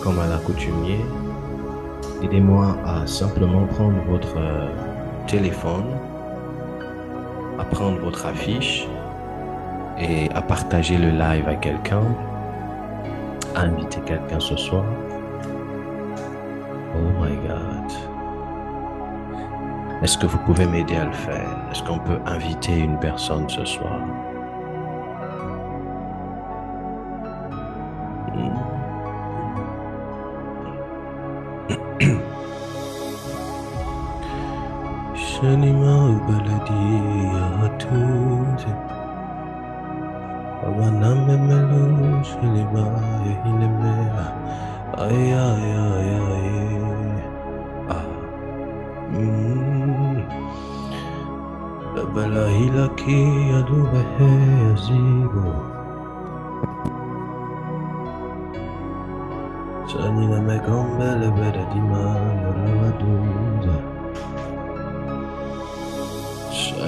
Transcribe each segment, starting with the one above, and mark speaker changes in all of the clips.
Speaker 1: comme à l'accoutumée, aidez-moi à simplement prendre votre téléphone, à prendre votre affiche et à partager le live à quelqu'un, à inviter quelqu'un ce soir. Oh my God. Est-ce que vous pouvez m'aider à le faire? Est-ce qu'on peut inviter une personne ce soir? Shanima baladi atuz amaname melo shiliba yineme ay ay ay ay ah bala hilaki adubehe azibo shanina me kombele baladi ma raduza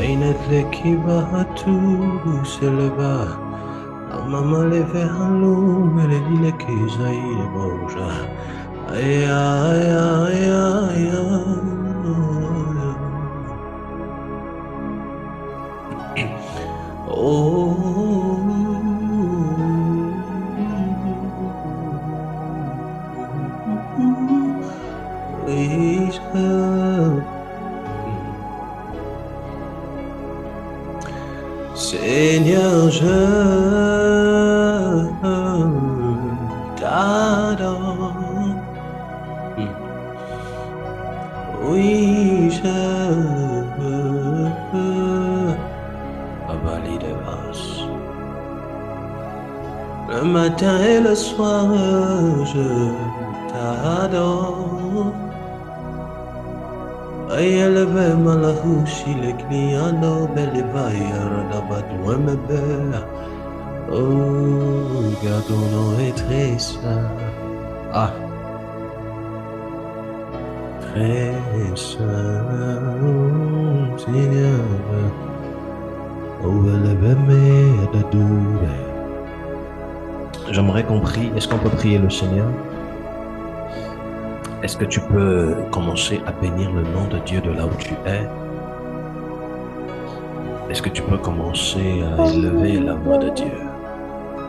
Speaker 1: Ainet leki bahatu seleba Amama leve halu meledi leki zaire boja Ay ay ay ay ay Oh Seigneur, je t'adore. Oui, je avaler des vaches. Le matin et le soir, je t'adore. Ayelebe malahushi le kliano belevaya radabadou mebe. Oh, gardons nos maîtresses. Ah, très Seigneur. Oh, belebe me dadou. J'aimerais qu'on prie. Est-ce qu'on peut prier le Seigneur? Est-ce que tu peux commencer à bénir le nom de Dieu de là où tu es? Est-ce que tu peux commencer à élever la voix de Dieu?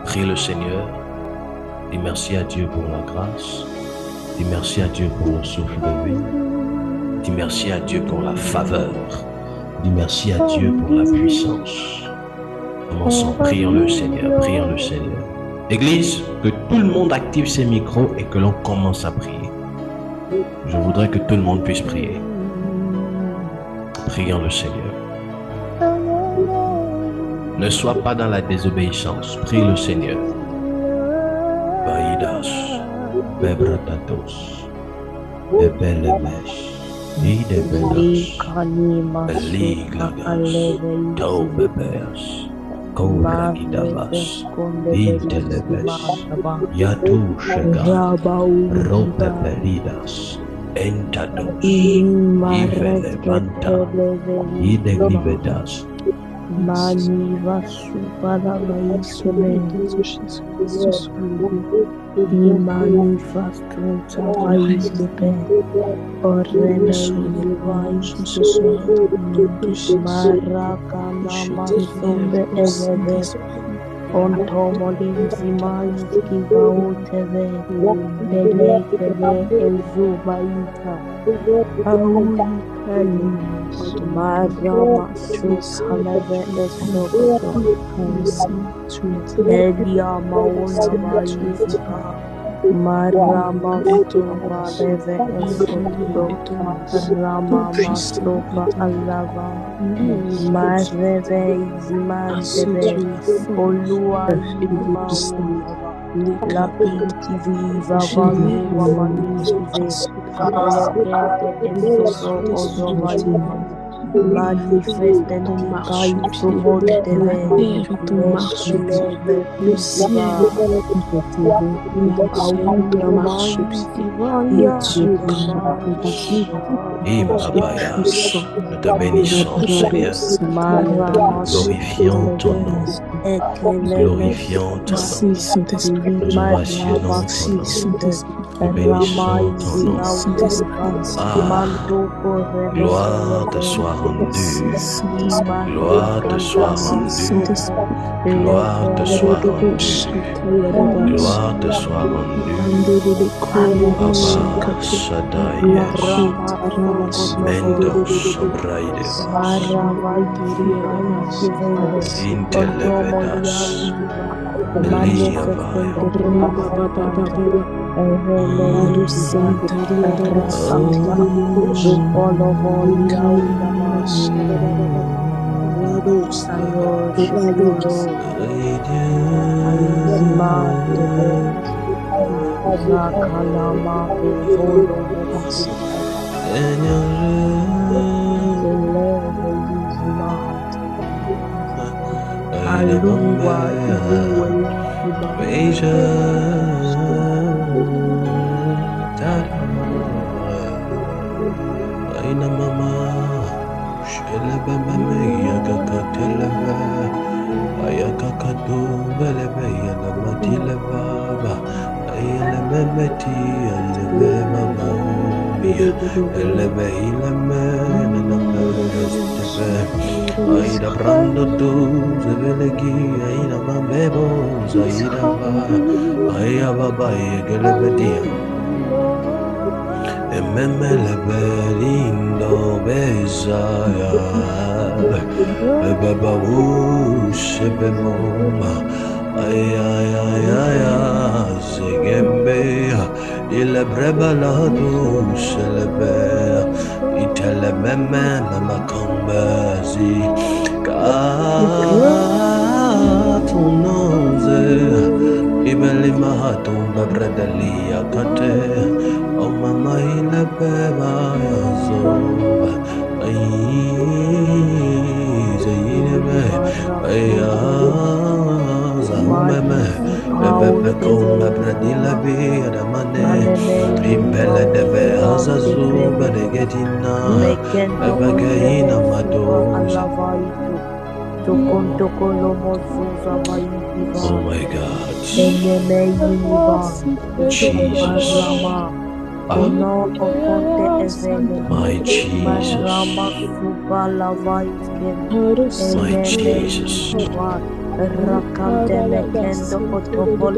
Speaker 1: Prie le Seigneur. Dis merci à Dieu pour la grâce. Dis merci à Dieu pour le souffle de vie. Dis merci à Dieu pour la faveur. Dis merci à Dieu pour la puissance. Commençons, prions le Seigneur, prions le Seigneur. Église, que tout le monde active ses micros et que l'on commence à prier. Je voudrais que tout le monde puisse prier. Prions le Seigneur. Ne sois pas dans la désobéissance. Prie le Seigneur. Baïdas, Bebratatos, Bebelemesh, Idebedas, Beliglagas, Taubebeas, Kovragidavas, Intelebes, Yatushega, Ropeperidas, Entados, Ivelevanta, Idegivedas,
Speaker 2: Maniva supara maisole Jesus di manifestunta maisole orrene Jesus marakana maisole evede ontomoli zimai kiva uteve bele ezubaita Maria Matrix Haleve Esnogoto Elia Mauna Maizika Maria Mastuva Leve Esnogoto Rama Mastuva Alava Mareve Zimanteve Olua Zimanteve La Pinti Viva Valua Manive Elegante Esozo Ozovayime Manifeste-toi,
Speaker 3: ton
Speaker 2: caïprovon
Speaker 3: marchepied. La
Speaker 2: deve,
Speaker 3: terre est ton marchepied. Le ciel est tes roues. La terre est ton marchepied. Et Dieu grand, Dieu et
Speaker 1: Impabayas,
Speaker 3: puissant.
Speaker 1: nous te
Speaker 3: La
Speaker 1: bénissons,
Speaker 3: brado
Speaker 1: Seigneur.
Speaker 3: santayadas.
Speaker 1: Glorifions ton nom. Glorifions ton
Speaker 3: Merci
Speaker 1: nom.
Speaker 3: Saint-Esprit.
Speaker 1: Nous ovationnons ton
Speaker 3: Merci
Speaker 1: nom.
Speaker 3: Saint-Esprit.
Speaker 1: Nous bénissons ton
Speaker 3: Merci
Speaker 1: nom.
Speaker 3: Saint-Esprit.
Speaker 1: Ah, gloire te soit
Speaker 3: Merci
Speaker 1: rendue.
Speaker 3: Saint-Esprit.
Speaker 1: Gloire te soit
Speaker 3: Merci
Speaker 1: rendue.
Speaker 3: Saint-Esprit.
Speaker 1: Gloire te soit
Speaker 3: Rodobo
Speaker 1: rendue.
Speaker 3: Shatayarabas.
Speaker 1: Gloire te soit rendue.
Speaker 3: Mandele
Speaker 1: Abba,
Speaker 3: Korabashakate. La
Speaker 1: Shadayesh.
Speaker 3: Kuta Rabashande
Speaker 1: Mendo
Speaker 3: Dedede.
Speaker 1: Sobraidevas.
Speaker 3: Santariadamas.
Speaker 1: Intelevedas. Eliavaya.
Speaker 3: Rabababababa. Ado Santariadabasante. Ikayanamas. Rado Sandarabas.
Speaker 2: Zakalama Volo Alua
Speaker 1: Aina mama, shelebeme yakakatelebe, ayakakatu belebe yalamatilebaba, ayelememeti alebe mama, elebe ileme nanamestebe, aida brando tu zebelegi, aina mambebo, zaida ba, ayababa yegelebedia. Lindo bezaya baba shebemoma ay zegembe ile brebalado shelebe itelememe mamakambazi katunoze ibeli mahatum babredalia kate o mama ile beba yazoba ay zeyinebe aya zaumeme bebe kon babredila bi adamane imbele debe azazu bedegetina bebegeina madoza. Oh my God. Jesus. My Jesus. My Jesus.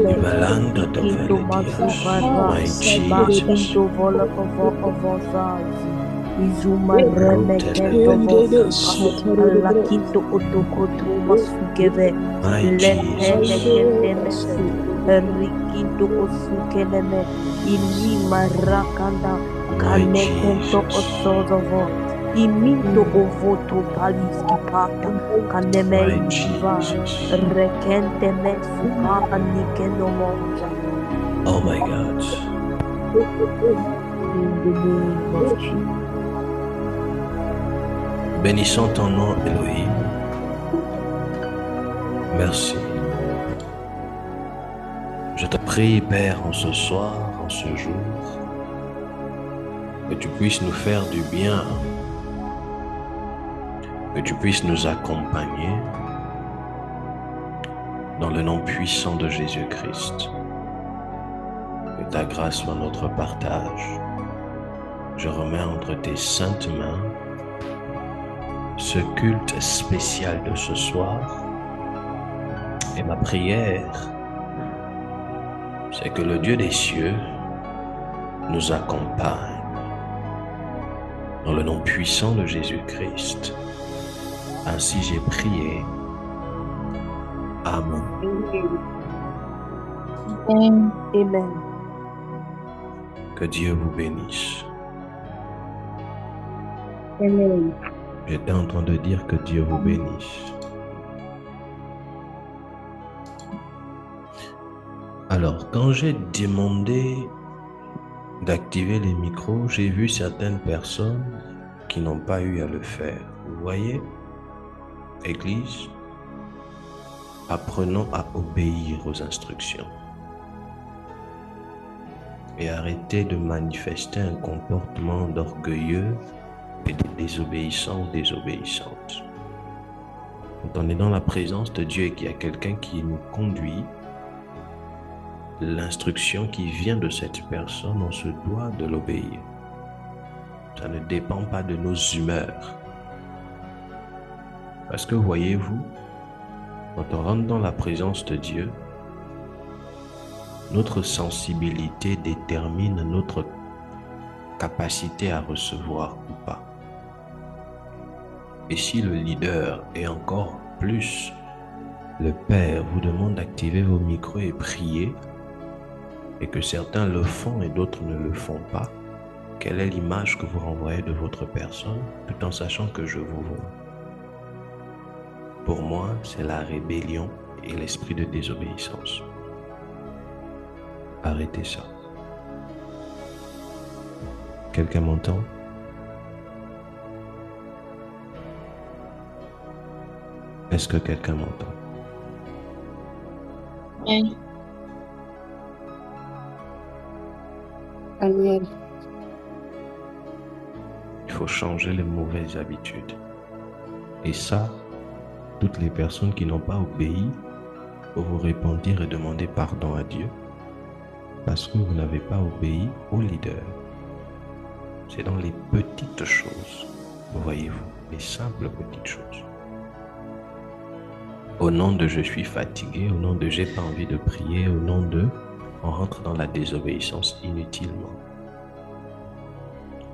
Speaker 1: Ibalanda doveledia. My Jesus.
Speaker 2: Izuma remekendo Lakito otokoto masugeve
Speaker 1: My Jesus.
Speaker 2: Rikindo osukeleme ili marakanda kanekento osozovo iminto ovoto paliski pata kaneme iva rekente mesuka anikendo monja.
Speaker 1: Oh my God.
Speaker 2: In the name of Jesus.
Speaker 1: Bénissons ton nom, Elohim. Merci. Je te prie, Père, en ce soir, en ce jour, que tu puisses nous faire du bien, que tu puisses nous accompagner dans le nom puissant de Jésus-Christ. Que ta grâce soit notre partage. Je remets entre tes saintes mains ce culte spécial de ce soir. Et ma prière, c'est que le Dieu des cieux nous accompagne dans le nom puissant de Jésus-Christ. Ainsi j'ai prié. Amen.
Speaker 2: Amen.
Speaker 1: Que Dieu vous bénisse.
Speaker 2: Amen.
Speaker 1: J'étais en train de dire que Dieu vous bénisse. Alors, quand j'ai demandé d'activer les micros, j'ai vu certaines personnes qui n'ont pas eu à le faire. Vous voyez, Église, apprenons à obéir aux instructions et arrêtez de manifester un comportement d'orgueilleux et de désobéissante. Quand on est dans la présence de Dieu et qu'il y a quelqu'un qui nous conduit, l'instruction qui vient de cette personne, on se doit de l'obéir. Ça ne dépend pas de nos humeurs. Parce que voyez-vous, quand on rentre dans la présence de Dieu, notre sensibilité détermine notre capacité à recevoir ou pas. Et si le leader et encore plus le Père vous demande d'activer vos micros et prier, et que certains le font et d'autres ne le font pas, quelle est l'image que vous renvoyez de votre personne, tout en sachant que je vous vois? Pour moi, c'est la rébellion et l'esprit de désobéissance. Arrêtez ça. Quelqu'un m'entend? Est-ce que quelqu'un m'entend?
Speaker 3: Oui. Daniel.
Speaker 1: Il faut changer les mauvaises habitudes. Et ça, toutes les personnes qui n'ont pas obéi, faut vous repentir et demander pardon à Dieu parce que vous n'avez pas obéi au leader. C'est dans les petites choses, voyez-vous, les simples petites choses. Au nom de je suis fatigué, au nom de j'ai pas envie de prier, au nom de on rentre dans la désobéissance inutilement.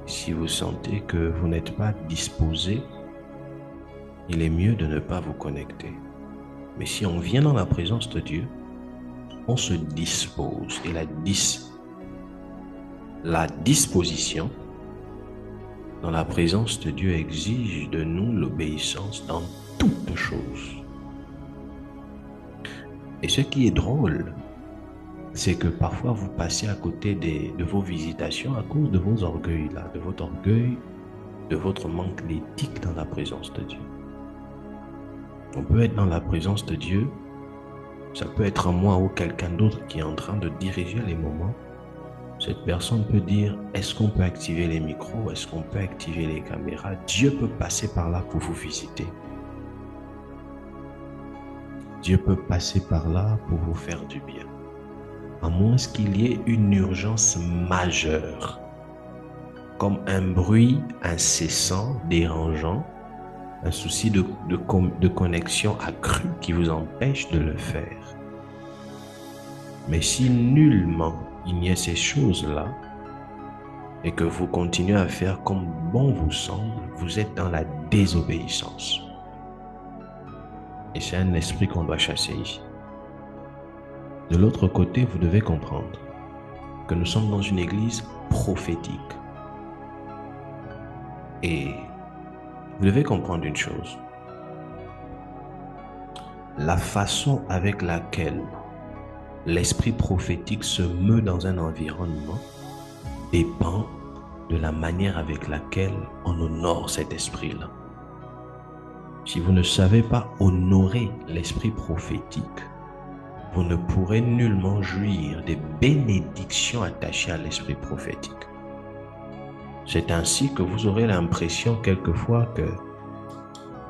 Speaker 1: Si vous sentez que vous n'êtes pas disposé, il est mieux de ne pas vous connecter. Mais si on vient dans la présence de Dieu, on se dispose. Et la disposition dans la présence de Dieu exige de nous l'obéissance dans toutes choses. Et ce qui est drôle, c'est que parfois vous passez à côté de vos visitations à cause de vos orgueils là, de votre orgueil, de votre manque d'éthique dans la présence de Dieu. On peut être dans la présence de Dieu, ça peut être moi ou quelqu'un d'autre qui est en train de diriger les moments. Cette personne peut dire, est-ce qu'on peut activer les micros, est-ce qu'on peut activer les caméras? Dieu peut passer par là pour vous visiter. Dieu peut passer par là pour vous faire du bien. À moins qu'il y ait une urgence majeure, comme un bruit incessant, dérangeant, un souci de connexion accrue qui vous empêche de le faire. Mais si nullement il n'y a ces choses-là, et que vous continuez à faire comme bon vous semble, vous êtes dans la désobéissance. Et c'est un esprit qu'on doit chasser ici. De l'autre côté, vous devez comprendre que nous sommes dans une église prophétique. Et vous devez comprendre une chose. La façon avec laquelle l'esprit prophétique se meut dans un environnement dépend de la manière avec laquelle on honore cet esprit-là. Si vous ne savez pas honorer l'esprit prophétique, vous ne pourrez nullement jouir des bénédictions attachées à l'esprit prophétique. C'est ainsi que vous aurez l'impression quelquefois que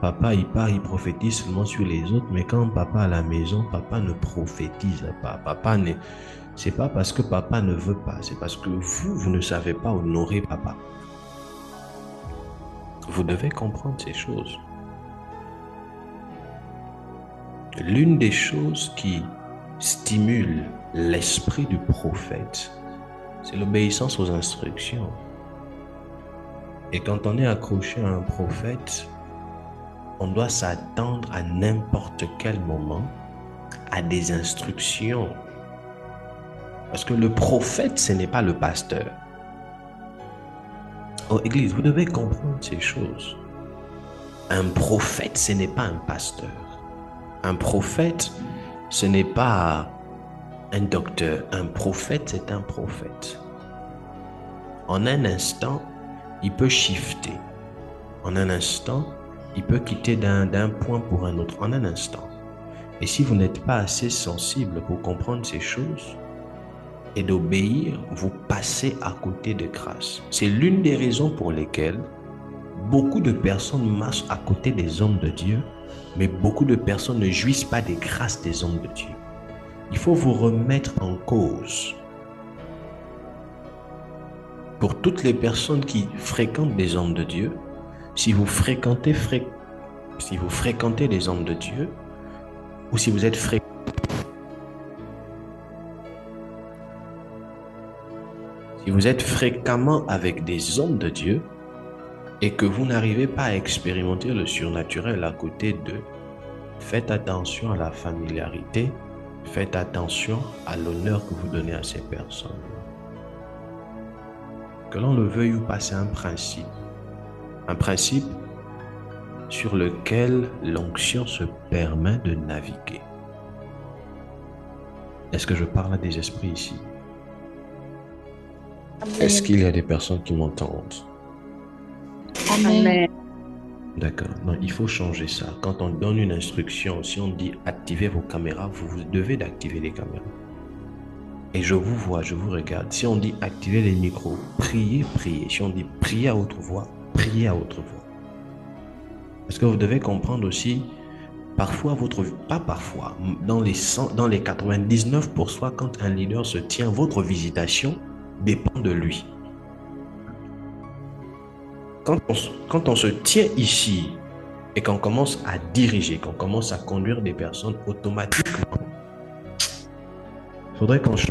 Speaker 1: papa il part, il prophétise seulement sur les autres, mais quand papa à la maison, papa ne prophétise pas. C'est pas parce que papa ne veut pas, c'est parce que vous ne savez pas honorer papa. Vous devez comprendre ces choses. L'une des choses qui stimule l'esprit du prophète, c'est l'obéissance aux instructions. Et quand on est accroché à un prophète, on doit s'attendre à n'importe quel moment à des instructions. Parce que le prophète, ce n'est pas le pasteur. Oh, Église, vous devez comprendre ces choses. Un prophète, ce n'est pas un pasteur. Un prophète, ce n'est pas un docteur. Un prophète, c'est un prophète. En un instant, il peut shifter. En un instant, il peut quitter d'un point pour un autre en un instant. Et si vous n'êtes pas assez sensible pour comprendre ces choses et d'obéir, vous passez à côté de grâce. C'est l'une des raisons pour lesquelles beaucoup de personnes marchent à côté des hommes de Dieu, mais beaucoup de personnes ne jouissent pas des grâces des hommes de Dieu. Il faut vous remettre en cause. Pour toutes les personnes qui fréquentent des hommes de Dieu, si vous fréquentez les hommes de Dieu, ou si vous êtes fréquemment avec des hommes de Dieu et que vous n'arrivez pas à expérimenter le surnaturel à côté d'eux, faites attention à la familiarité, faites attention à l'honneur que vous donnez à ces personnes. Que l'on le veuille ou pas, c'est un principe sur lequel l'onction se permet de naviguer. Est-ce que je parle à des esprits ici? Est-ce qu'il y a des personnes qui m'entendent?
Speaker 2: Amen.
Speaker 1: D'accord. Non, il faut changer ça. Quand on donne une instruction, si on dit activez vos caméras, vous devez d'activer les caméras. Et je vous vois, je vous regarde. Si on dit activez les micros, priez, priez. Si on dit priez à haute voix, priez à haute voix. Parce que vous devez comprendre aussi, parfois pas parfois, dans les 99%, quand un leader se tient, votre visitation dépend de lui. Quand on se tient ici et qu'on commence à diriger, qu'on commence à conduire des personnes automatiquement, il faudrait qu'on change.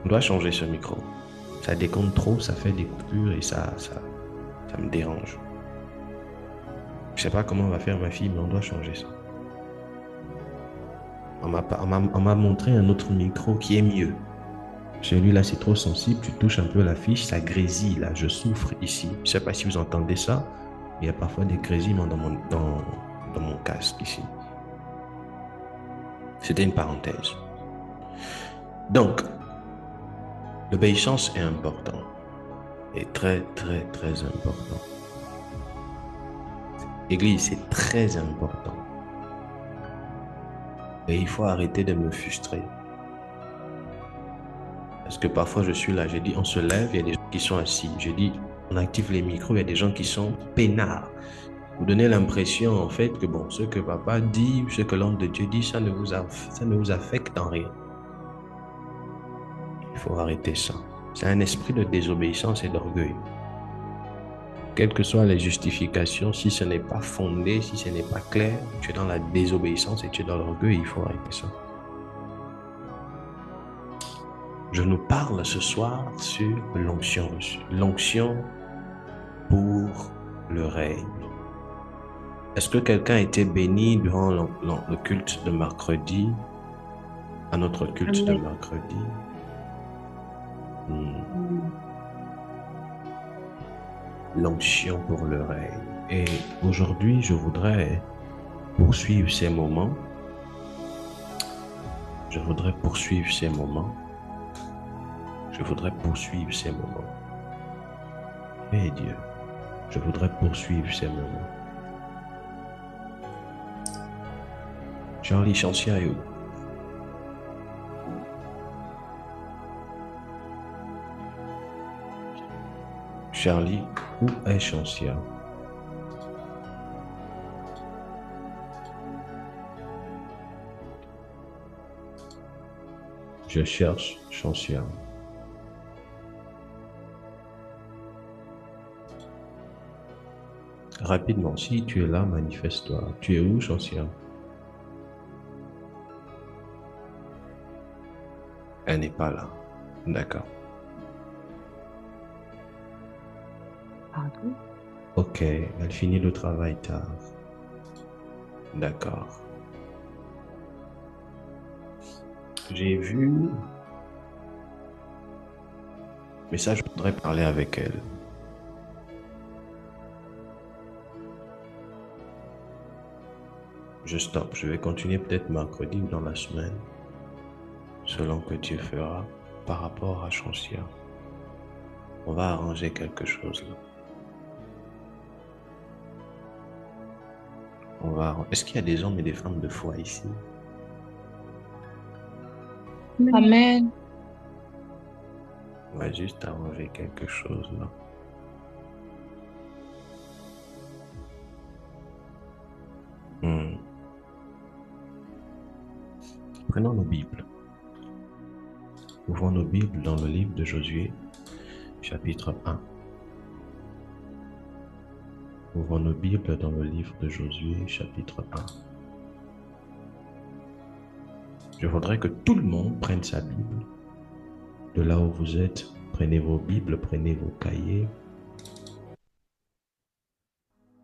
Speaker 1: On doit changer ce micro. Ça décompte trop, ça fait des coupures et ça me dérange. Je ne sais pas comment on va faire ma fille, mais on doit changer ça. On m'a montré un autre micro qui est mieux. Celui-là, c'est trop sensible. Tu touches un peu la fiche, ça grésille. Là, je souffre ici. Je ne sais pas si vous entendez ça. Il y a parfois des grésillements dans mon casque ici. C'était une parenthèse. Donc, l'obéissance est importante. Et très, très, très important. Église, c'est très important. Et il faut arrêter de me frustrer. Parce que parfois je suis là, je dis on se lève, il y a des gens qui sont assis. Je dis on active les micros, il y a des gens qui sont peinards. Vous donnez l'impression en fait que bon, ce que papa dit, ce que l'homme de Dieu dit, ça ne vous affecte en rien. Il faut arrêter ça. C'est un esprit de désobéissance et d'orgueil. Quelles que soient les justifications, si ce n'est pas fondé, si ce n'est pas clair, tu es dans la désobéissance et tu es dans l'orgueil, il faut arrêter ça. Je nous parle ce soir sur l'onction reçue. L'onction pour le règne. Est-ce que quelqu'un a été béni durant le culte de mercredi, à notre culte de mercredi? L'onction pour le règne. Et aujourd'hui, je voudrais poursuivre ces moments. Je voudrais poursuivre ces moments. Et Dieu, je voudrais poursuivre ces moments. Charlie Chantia est où? Charlie, où est Chantia? Je cherche Chantia. Rapidement, si tu es là, manifeste-toi. Tu es où, Chantia? Elle n'est pas là. D'accord.
Speaker 2: Pardon?
Speaker 1: Ok, elle finit le travail tard. D'accord. J'ai vu... Mais ça, je voudrais parler avec elle. Je stoppe. Je vais continuer peut-être mercredi ou dans la semaine, selon que Dieu fera, par rapport à Chantia. On va arranger quelque chose là. Est-ce qu'il y a des hommes et des femmes de foi ici?
Speaker 3: Amen.
Speaker 1: On va juste arranger quelque chose là. Prenons nos Bibles. Ouvrons nos Bibles dans le livre de Josué, chapitre 1. Ouvrons nos Bibles dans le livre de Josué, chapitre 1. Je voudrais que tout le monde prenne sa Bible. De là où vous êtes, prenez vos Bibles, prenez vos cahiers.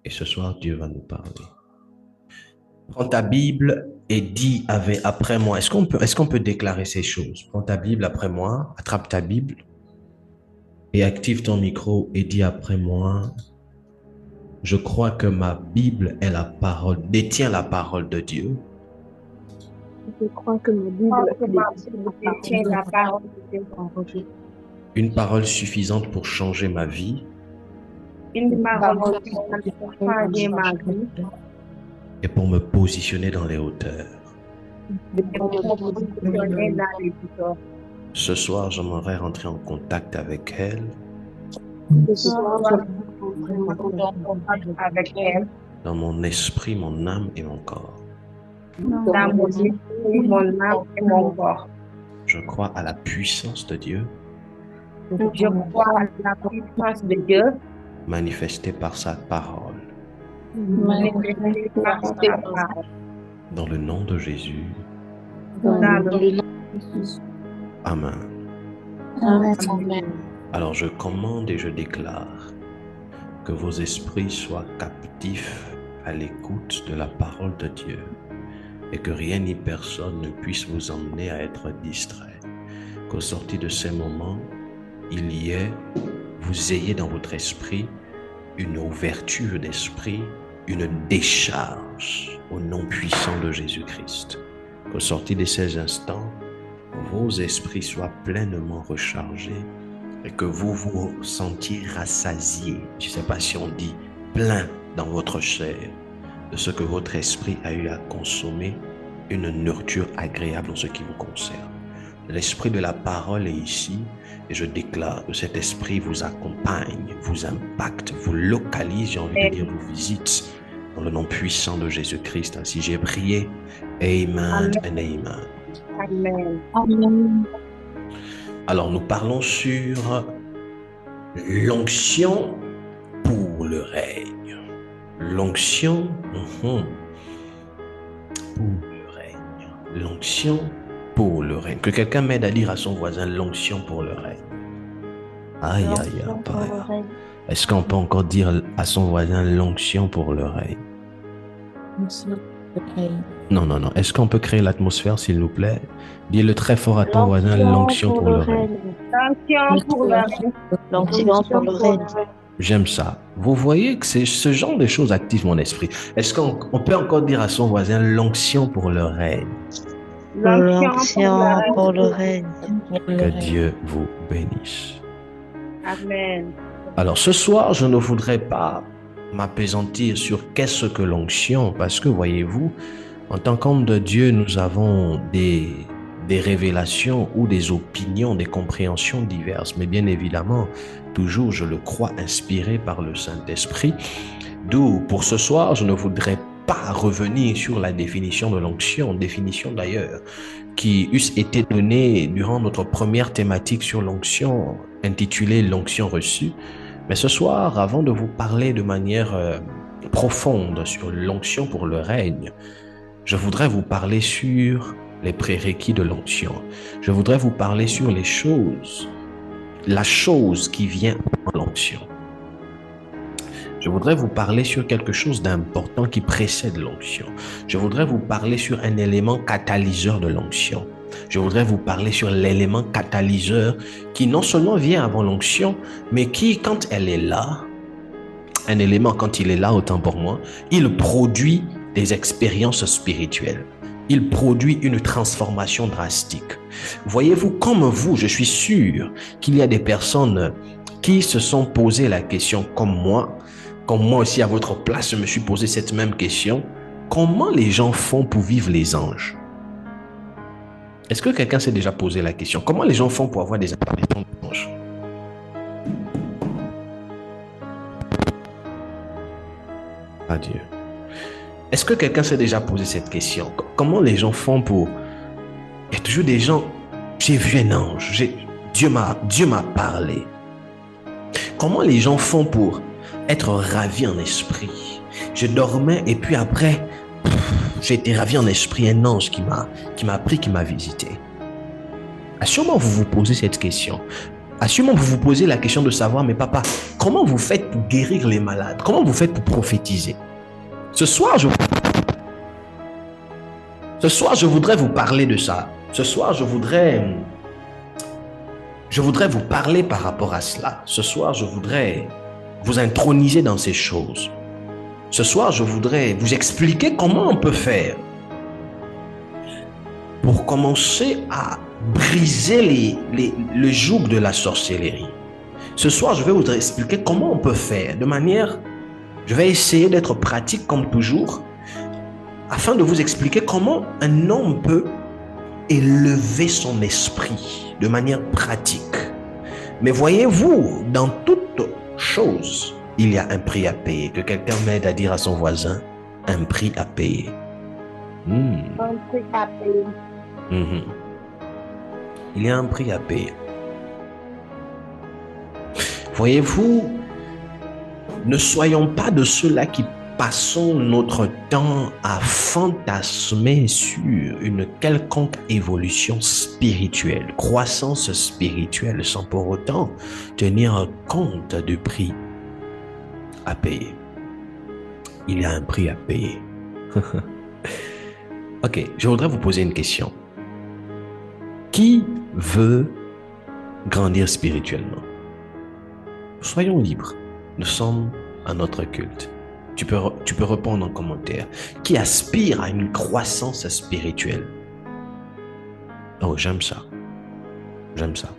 Speaker 1: Et ce soir, Dieu va nous parler. Prends ta Bible et dis après moi. Est-ce qu'on peut déclarer ces choses? Prends ta Bible après moi, attrape ta Bible et active ton micro et dis après moi. Je crois que ma Bible est détient la parole de Dieu.
Speaker 2: Je crois que ma Bible détient la parole de Dieu.
Speaker 1: Une parole suffisante pour changer ma vie.
Speaker 2: Une parole suffisante pour changer ma vie.
Speaker 1: Et pour me positionner dans les hauteurs. Ce soir, j'aimerais rentrer en contact avec elle. Dans mon esprit, mon âme et mon corps.
Speaker 2: Dans mon esprit, mon âme et mon corps.
Speaker 1: Je crois à la puissance de Dieu.
Speaker 2: Je crois à la puissance de Dieu.
Speaker 1: Manifestée par sa parole.
Speaker 2: Manifestée par sa parole.
Speaker 1: Dans le nom de Jésus.
Speaker 2: Dans le nom de Jésus.
Speaker 1: Amen.
Speaker 2: Amen.
Speaker 1: Alors je commande et je déclare que vos esprits soient captifs à l'écoute de la parole de Dieu et que rien ni personne ne puisse vous emmener à être distrait. Qu'au sortir de ces moments, vous ayez dans votre esprit une ouverture d'esprit, une décharge au nom puissant de Jésus-Christ. Qu'au sortir de ces instants, vos esprits soient pleinement rechargés et que vous vous sentiez rassasiés, je ne sais pas si on dit plein dans votre chair, de ce que votre esprit a eu à consommer, une nourriture agréable en ce qui vous concerne. L'esprit de la parole est ici et je déclare que cet esprit vous accompagne, vous impacte, vous localise, j'ai envie de dire vous visite dans le nom puissant de Jésus-Christ. Ainsi j'ai prié. Amen and amen.
Speaker 2: Amen. Amen.
Speaker 1: Alors nous parlons sur l'onction pour le règne. L'onction pour le règne. L'onction pour le règne. Que quelqu'un m'aide à dire à son voisin l'onction pour le règne. Aïe, aïe, aïe. Est-ce qu'on peut encore dire à son voisin l'onction pour le règne? Non. Est-ce qu'on peut créer l'atmosphère, s'il vous plaît? Dis-le très fort à ton voisin, l'onction pour le règne.
Speaker 2: L'onction pour le règne. L'onction pour le règne.
Speaker 1: J'aime ça. Vous voyez que c'est ce genre de choses active mon esprit. Est-ce qu'on peut encore dire à son voisin l'onction pour le règne?
Speaker 2: L'onction pour le règne.
Speaker 1: Que Dieu vous bénisse.
Speaker 2: Amen.
Speaker 1: Alors ce soir, je ne voudrais pas m'appesantir sur qu'est-ce que l'onction, parce que voyez-vous, en tant qu'homme de Dieu, nous avons des révélations ou des opinions, des compréhensions diverses, mais bien évidemment, toujours, je le crois, inspiré par le Saint-Esprit. D'où, pour ce soir, je ne voudrais pas revenir sur la définition de l'onction, définition d'ailleurs, qui eusse été donnée durant notre première thématique sur l'onction, intitulée « L'onction reçue ». Mais ce soir, avant de vous parler de manière profonde sur l'onction pour le règne, je voudrais vous parler sur les prérequis de l'onction. Je voudrais vous parler sur les choses, la chose qui vient avant l'onction. Je voudrais vous parler sur quelque chose d'important qui précède l'onction. Je voudrais vous parler sur un élément catalyseur de l'onction. Je voudrais vous parler sur l'élément catalyseur qui non seulement vient avant l'onction, mais qui, quand elle est là, un élément, quand il est là, autant pour moi, il produit des expériences spirituelles. Il produit une transformation drastique. Voyez-vous, comme vous, je suis sûr qu'il y a des personnes qui se sont posé la question comme moi aussi à votre place, je me suis posé cette même question. comment les gens font pour vivre les anges? Est-ce que quelqu'un s'est déjà posé la question? Comment les gens font pour avoir des apparitions d'anges? Adieu. Est-ce que quelqu'un s'est déjà posé cette question? Comment les gens font pour... Il y a toujours des gens... J'ai vu un ange. Dieu m'a parlé. Comment les gens font pour être ravis en esprit? Je dormais et puis après, j'ai été ravi en esprit. Un ange qui m'a pris, qui m'a visité. Assurément, vous vous posez cette question. Assurément, vous vous posez la question de savoir, mais papa, comment vous faites pour guérir les malades? Comment vous faites pour prophétiser? Ce soir, je voudrais vous parler de ça. Ce soir, je voudrais vous parler par rapport à cela. Ce soir, je voudrais vous introniser dans ces choses. Ce soir, je voudrais vous expliquer comment on peut faire pour commencer à briser le joug de la sorcellerie. Ce soir, je vais vous expliquer comment on peut faire de manière... Je vais essayer d'être pratique comme toujours afin de vous expliquer comment un homme peut élever son esprit de manière pratique. Mais voyez-vous, dans toute chose, il y a un prix à payer. Que quelqu'un m'aide à dire à son voisin, un prix à payer.
Speaker 2: Un prix à payer.
Speaker 1: Il y a un prix à payer. Voyez-vous, ne soyons pas de ceux-là qui passons notre temps à fantasmer sur une quelconque évolution spirituelle, croissance spirituelle, sans pour autant tenir compte du prix à payer. Il y a un prix à payer. Ok, je voudrais vous poser une question. Qui veut grandir spirituellement? Soyons libres. Nous sommes à notre culte. Tu peux répondre en commentaire. Qui aspire à une croissance spirituelle? Oh, j'aime ça. J'aime ça.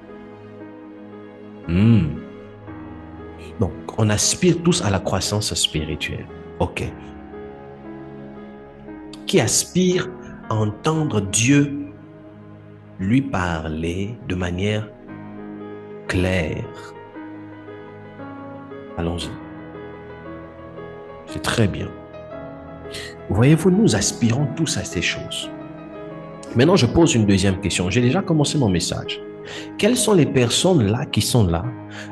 Speaker 1: Donc, on aspire tous à la croissance spirituelle. Ok. Qui aspire à entendre Dieu lui parler de manière claire? Allons-y. C'est très bien. Voyez-vous, nous aspirons tous à ces choses. Maintenant, je pose une deuxième question. J'ai déjà commencé mon message. Quelles sont les personnes là qui sont là,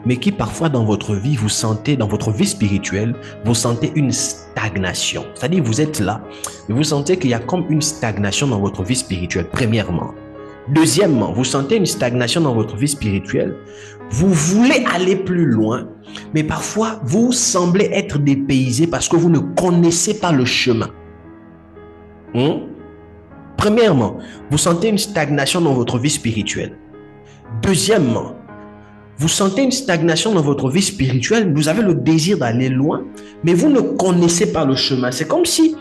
Speaker 1: mais qui parfois dans votre vie, vous sentez, dans votre vie spirituelle, vous sentez une stagnation? C'est-à-dire, vous êtes là, mais vous sentez qu'il y a comme une stagnation dans votre vie spirituelle, premièrement. Deuxièmement, vous sentez une stagnation dans votre vie spirituelle. Vous voulez aller plus loin, mais parfois, vous semblez être dépaysé parce que vous ne connaissez pas le chemin. Premièrement, vous sentez une stagnation dans votre vie spirituelle. Deuxièmement, vous sentez une stagnation dans votre vie spirituelle. Vous avez le désir d'aller loin, mais vous ne connaissez pas le chemin. C'est comme si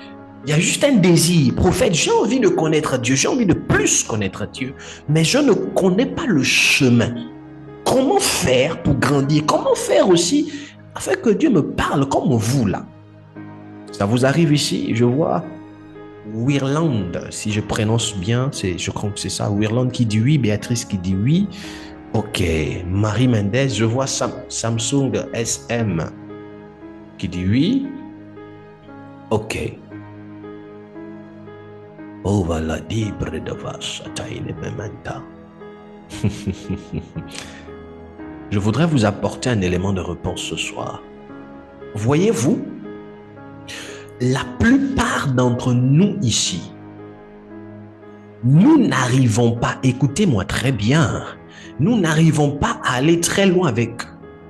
Speaker 1: il y a juste un désir. Prophète, j'ai envie de connaître Dieu. J'ai envie de plus connaître Dieu, mais je ne connais pas le chemin. Comment faire pour grandir? Comment faire aussi afin que Dieu me parle comme vous là? Ça vous arrive ici? Je vois Wirland, si je prononce bien, je crois que c'est ça. Wirland qui dit oui, Béatrice qui dit oui. Ok, Marie Mendez, je vois Samsung SM qui dit oui. Ok. Oh, voilà, libre de vache, Je voudrais vous apporter un élément de réponse ce soir. Voyez-vous, la plupart d'entre nous ici, nous n'arrivons pas, écoutez-moi très bien, nous n'arrivons pas à aller très loin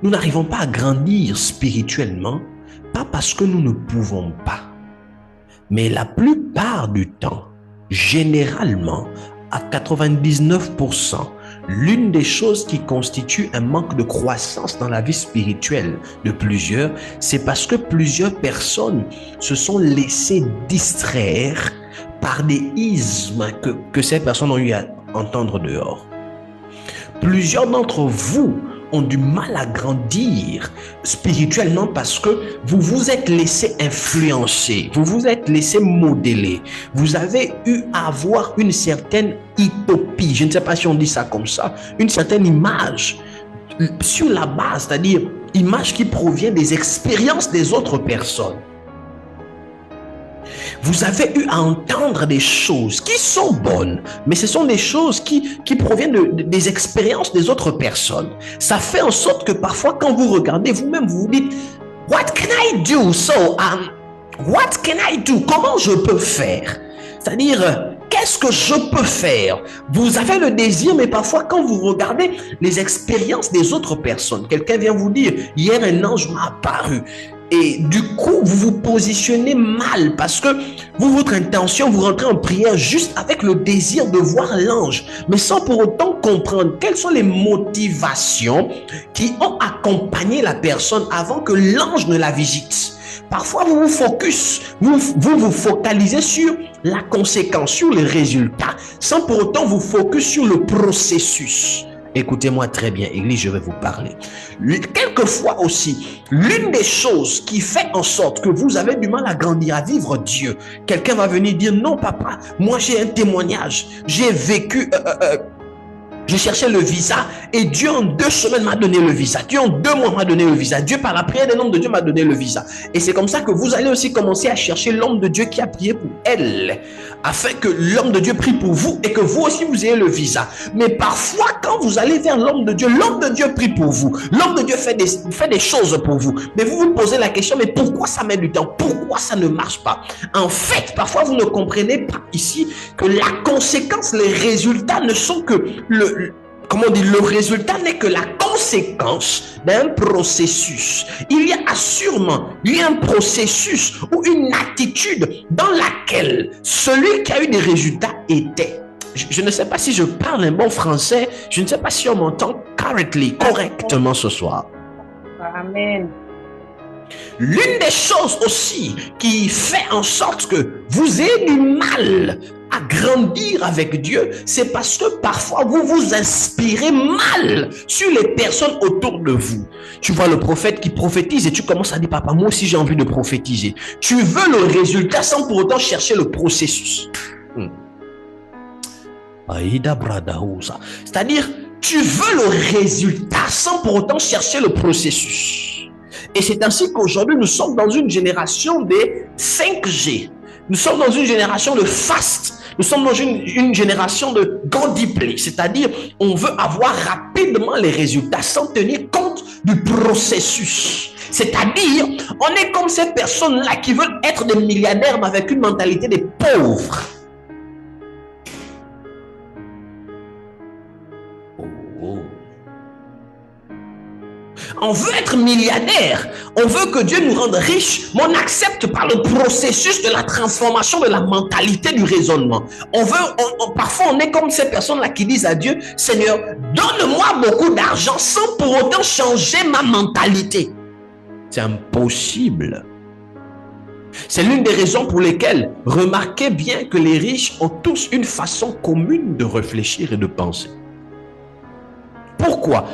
Speaker 1: nous n'arrivons pas à grandir spirituellement, pas parce que nous ne pouvons pas, mais la plupart du temps, généralement, à 99%, l'une des choses qui constitue un manque de croissance dans la vie spirituelle de plusieurs, c'est parce que plusieurs personnes se sont laissées distraire par des ismes que ces personnes ont eu à entendre dehors. Plusieurs d'entre vous ont du mal à grandir spirituellement parce que vous vous êtes laissé influencer, vous vous êtes laissé modeler. Vous avez eu à avoir une certaine utopie, je ne sais pas si on dit ça comme ça, une certaine image sur la base, c'est-à-dire image qui provient des expériences des autres personnes. Vous avez eu à entendre des choses qui sont bonnes, mais ce sont des choses qui proviennent des expériences des autres personnes. Ça fait en sorte que parfois, quand vous regardez vous-même, vous vous dites, what can I do? What can I do? Comment je peux faire? C'est-à-dire, qu'est-ce que je peux faire? Vous avez le désir, mais parfois, quand vous regardez les expériences des autres personnes, quelqu'un vient vous dire, hier, un ange m'a apparu. Et du coup, vous vous positionnez mal parce que votre intention, vous rentrez en prière juste avec le désir de voir l'ange, mais sans pour autant comprendre quelles sont les motivations qui ont accompagné la personne avant que l'ange ne la visite. Parfois, vous vous focalisez sur la conséquence, sur le résultat, sans pour autant vous focus sur le processus. Écoutez-moi très bien, Église, je vais vous parler. Quelquefois aussi, l'une des choses qui fait en sorte que vous avez du mal à grandir, à vivre Dieu, quelqu'un va venir dire, non papa, moi j'ai un témoignage, j'ai vécu... je cherchais le visa et Dieu en 2 semaines m'a donné le visa. Dieu en 2 mois m'a donné le visa. Dieu par la prière d'un homme de Dieu m'a donné le visa. Et c'est comme ça que vous allez aussi commencer à chercher l'homme de Dieu qui a prié pour elle, afin que l'homme de Dieu prie pour vous et que vous aussi vous ayez le visa. Mais parfois quand vous allez vers l'homme de Dieu prie pour vous. L'homme de Dieu fait des choses pour vous. Mais vous vous posez la question, mais pourquoi ça met du temps? Pourquoi ça ne marche pas? En fait, parfois vous ne comprenez pas ici que la conséquence, les résultats ne sont que le résultat n'est que la conséquence d'un processus. Il y a sûrement un processus ou une attitude dans laquelle celui qui a eu des résultats était. Je ne sais pas si je parle un bon français, je ne sais pas si on m'entend correctement ce soir.
Speaker 2: Amen.
Speaker 1: L'une des choses aussi qui fait en sorte que vous ayez du mal à grandir avec Dieu, c'est parce que parfois vous vous inspirez mal sur les personnes autour de vous. Tu vois le prophète qui prophétise et tu commences à dire, papa, moi aussi j'ai envie de prophétiser. Tu veux le résultat sans pour autant chercher le processus. C'est-à-dire, tu veux le résultat sans pour autant chercher le processus. Et c'est ainsi qu'aujourd'hui, nous sommes dans une génération des 5G. Nous sommes dans une génération de fast. Nous sommes dans une génération de Gandhi-play. C'est-à-dire, on veut avoir rapidement les résultats sans tenir compte du processus. C'est-à-dire, on est comme ces personnes-là qui veulent être des milliardaires mais avec une mentalité des pauvres. On veut être milliardaire, on veut que Dieu nous rende riches, mais on accepte par le processus de la transformation de la mentalité du raisonnement. Parfois on est comme ces personnes-là qui disent à Dieu, Seigneur, donne-moi beaucoup d'argent sans pour autant changer ma mentalité. C'est impossible. C'est l'une des raisons pour lesquelles, remarquez bien que les riches ont tous une façon commune de réfléchir et de penser. Pourquoi?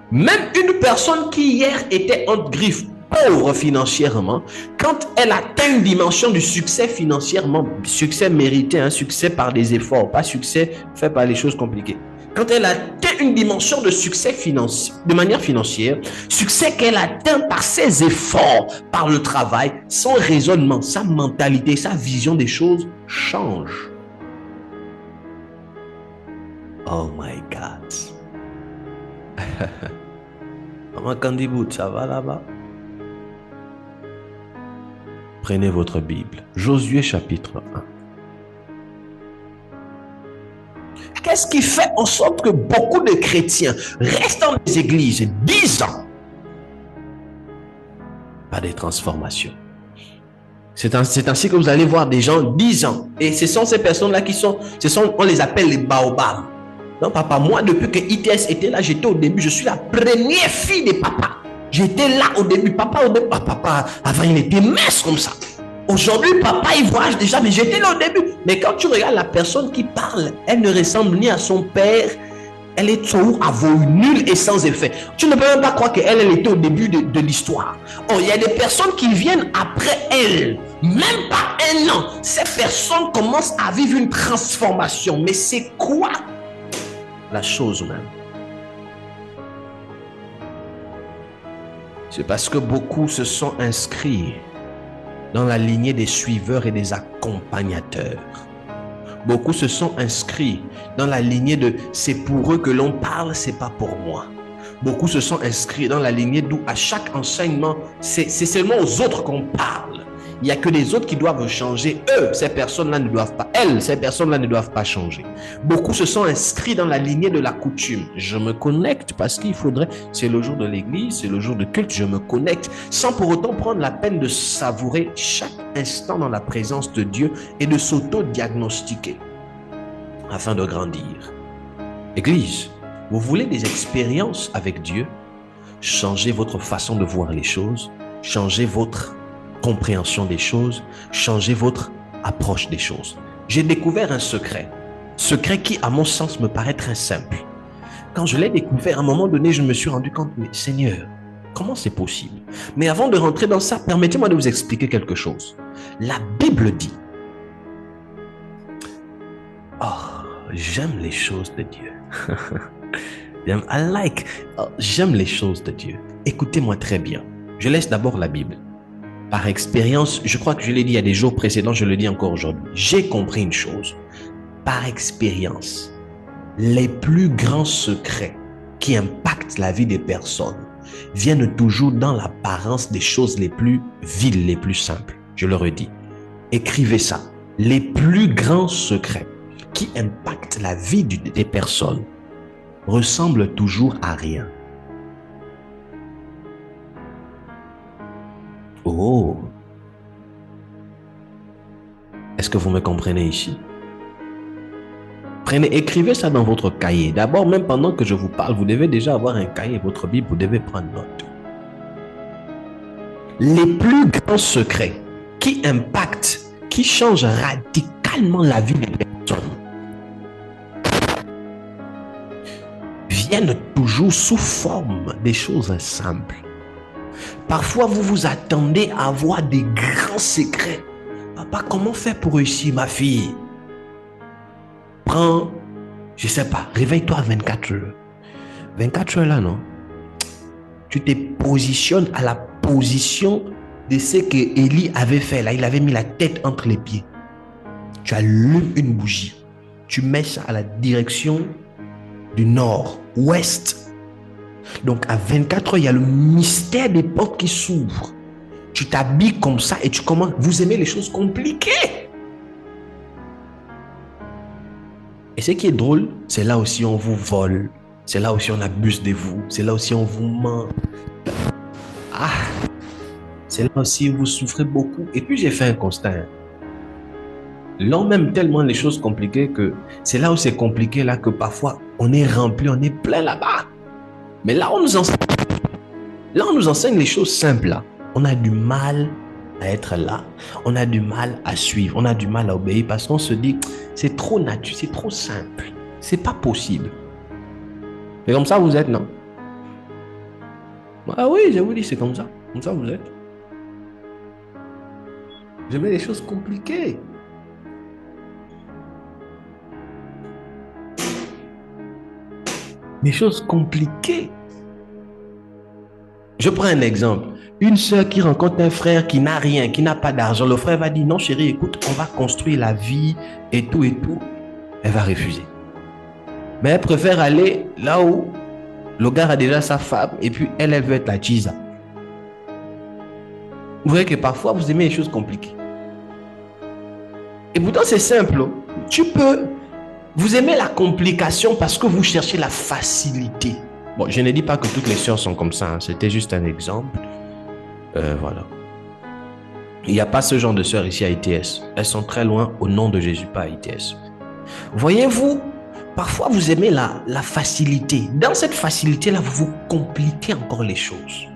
Speaker 1: Même une personne qui hier était entre griffes pauvre financièrement, quand elle atteint une dimension du succès financièrement, succès mérité, un succès par des efforts, pas succès fait par les choses compliquées. Quand elle atteint une dimension de succès financier, de manière financière, succès qu'elle atteint par ses efforts, par le travail, son raisonnement, sa mentalité, sa vision des choses change. Oh my God. Maman Candibout, ça va là-bas? Prenez votre Bible. Josué chapitre 1. Qu'est-ce qui fait en sorte que beaucoup de chrétiens restent dans les églises 10 ans? Pas de transformation. C'est ainsi que vous allez voir des gens 10 ans. Et ce sont ces personnes-là on les appelle les baobabs. Non, papa, moi, depuis que ITS était là, j'étais au début, je suis la première fille des papas. J'étais là au début. Papa, avant, il était mince comme ça. Aujourd'hui, papa, il voyage déjà, mais j'étais là au début. Mais quand tu regardes la personne qui parle, elle ne ressemble ni à son père, Elle est toujours avouée, nulle et sans effet. Tu ne peux même pas croire qu'elle était au début de l'histoire. Oh, il y a des personnes qui viennent après elle. Même pas un an. Ces personnes commencent à vivre une transformation. Mais c'est quoi la chose même? C'est parce que beaucoup se sont inscrits dans la lignée des suiveurs et des accompagnateurs. Beaucoup se sont inscrits dans la lignée de « c'est pour eux que l'on parle, c'est pas pour moi ». Beaucoup se sont inscrits dans la lignée d'où à chaque enseignement, c'est seulement aux autres qu'on parle. Il n'y a que les autres qui doivent changer. Eux, ces personnes-là ne doivent pas. Elles, ces personnes-là ne doivent pas changer. Beaucoup se sont inscrits dans la lignée de la coutume. Je me connecte parce qu'il faudrait, c'est le jour de l'église, c'est le jour de culte, je me connecte sans pour autant prendre la peine de savourer chaque instant dans la présence de Dieu et de s'auto-diagnostiquer afin de grandir. Église, vous voulez des expériences avec Dieu? Changez votre façon de voir les choses, changez votre compréhension des choses, changez votre approche des choses. J'ai découvert un secret qui à mon sens me paraît très simple. Quand je l'ai découvert, à un moment donné, je me suis rendu compte, mais Seigneur, comment c'est possible? Mais avant de rentrer dans ça, permettez-moi de vous expliquer quelque chose. La Bible dit, j'aime les choses de Dieu. J'aime les choses de Dieu. Écoutez-moi très bien. Je laisse d'abord la Bible. Par expérience, je crois que je l'ai dit il y a des jours précédents, je le dis encore aujourd'hui. J'ai compris une chose. Par expérience, les plus grands secrets qui impactent la vie des personnes viennent toujours dans l'apparence des choses les plus viles, les plus simples. Je le redis. Écrivez ça. Les plus grands secrets qui impactent la vie des personnes ressemblent toujours à rien. Oh! Est-ce que vous me comprenez ici? Écrivez ça dans votre cahier. D'abord, même pendant que je vous parle, vous devez déjà avoir un cahier, votre Bible, vous devez prendre note. Les plus grands secrets qui impactent, qui changent radicalement la vie des personnes viennent toujours sous forme des choses simples. Parfois, vous vous attendez à avoir des grands secrets. Papa, comment faire pour réussir, ma fille? Prends, je sais pas, réveille-toi à 24 heures. 24 heures là, non? Tu te positionnes à la position de ce que Élie avait fait là. Il avait mis la tête entre les pieds. Tu allumes une bougie. Tu mets ça à la direction du nord, ouest. Donc à 24 heures, il y a le mystère des portes qui s'ouvrent. Tu t'habilles comme ça et tu commences. Vous aimez les choses compliquées. Et ce qui est drôle, c'est là aussi on vous vole. C'est là aussi on abuse de vous. C'est là aussi on vous ment. C'est là aussi vous souffrez beaucoup. Et puis j'ai fait un constat. L'on aime tellement les choses compliquées que c'est là où c'est compliqué là que parfois on est rempli, on est plein là-bas. Mais là on nous enseigne les choses simples là. On a du mal à être là. On a du mal à suivre. On a du mal à obéir parce qu'on se dit c'est trop naturel, c'est trop simple. C'est pas possible. C'est comme ça vous êtes, non? Ah oui, je vous dis, c'est comme ça. Comme ça vous êtes. J'aimais les choses compliquées. Des choses compliquées. Je prends un exemple. Une sœur qui rencontre un frère qui n'a rien, qui n'a pas d'argent. Le frère va dire, non chérie, écoute, on va construire la vie et tout et tout. Elle va refuser. Mais elle préfère aller là où le gars a déjà sa femme et puis elle veut être la chisa. Vous voyez que parfois vous aimez les choses compliquées. Et pourtant c'est simple. Vous aimez la complication parce que vous cherchez la facilité. Bon, je ne dis pas que toutes les sœurs sont comme ça. Hein. C'était juste un exemple. Voilà. Il n'y a pas ce genre de sœurs ici à ITS. Elles sont très loin au nom de Jésus, pas à ITS. Voyez-vous, parfois vous aimez la facilité. Dans cette facilité-là, vous vous compliquez encore les choses.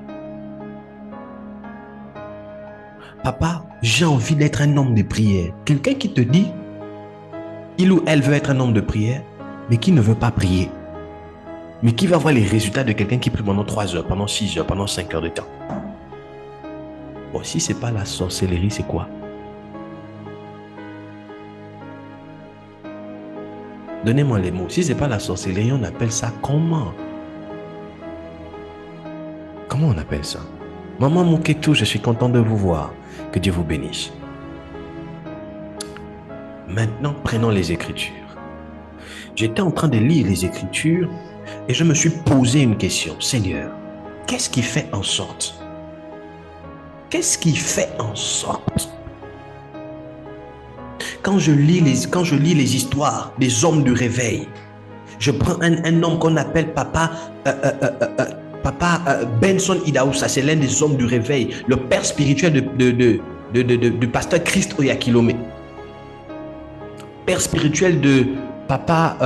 Speaker 1: Papa, j'ai envie d'être un homme de prière. Quelqu'un qui te dit, il ou elle veut être un homme de prière, mais qui ne veut pas prier. Mais qui va voir les résultats de quelqu'un qui prie pendant 3 heures, pendant 6 heures, pendant 5 heures de temps? Bon, si ce n'est pas la sorcellerie, c'est quoi? Donnez-moi les mots. Si ce n'est pas la sorcellerie, on appelle ça comment? Comment on appelle ça? Maman Mouketou, je suis content de vous voir. Que Dieu vous bénisse. Maintenant, prenons les Écritures. J'étais en train de lire les Écritures et je me suis posé une question. Seigneur, qu'est-ce qui fait en sorte? Qu'est-ce qui fait en sorte? Quand je lis les histoires des hommes du réveil, je prends un homme qu'on appelle Papa Benson Idaousa, c'est l'un des hommes du réveil, le père spirituel du pasteur Christ Oyakilome. Père spirituel de Papa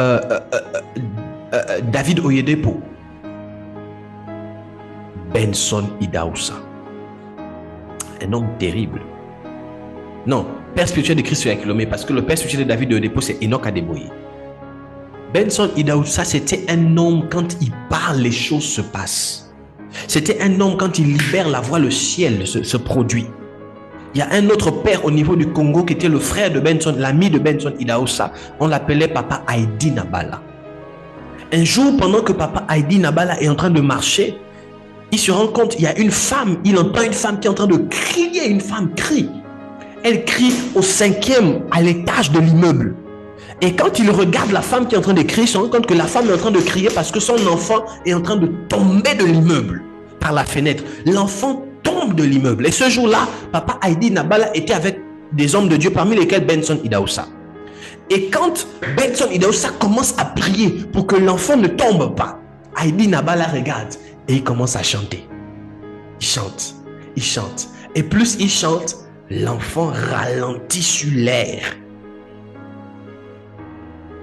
Speaker 1: David Oyedepo. Benson Idaousa. Un homme terrible. Non, père spirituel de Christ Oyakilome, parce que le père spirituel de David Oyedepo, c'est Enoch Adeboye. Benson Idaousa, c'était un homme, quand il parle, les choses se passent. C'était un homme, quand il libère la voix, le ciel se produit. Il y a un autre père au niveau du Congo qui était le frère de Benson, l'ami de Benson Idaousa. On l'appelait Papa Heidi Nabala. Un jour, pendant que Papa Heidi Nabala est en train de marcher, il se rend compte, il y a une femme, il entend une femme qui est en train de crier, une femme crie. Elle crie au 5e, à l'étage de l'immeuble. Et quand il regarde la femme qui est en train de crier, il se rend compte que la femme est en train de crier parce que son enfant est en train de tomber de l'immeuble par la fenêtre. L'enfant tombe de l'immeuble. Et ce jour-là, Papa Heidi Nabala était avec des hommes de Dieu, parmi lesquels Benson Idaousa. Et quand Benson Idaousa commence à prier pour que l'enfant ne tombe pas, Heidi Nabala regarde et il commence à chanter. Il chante, il chante. Et plus il chante, l'enfant ralentit sur l'air.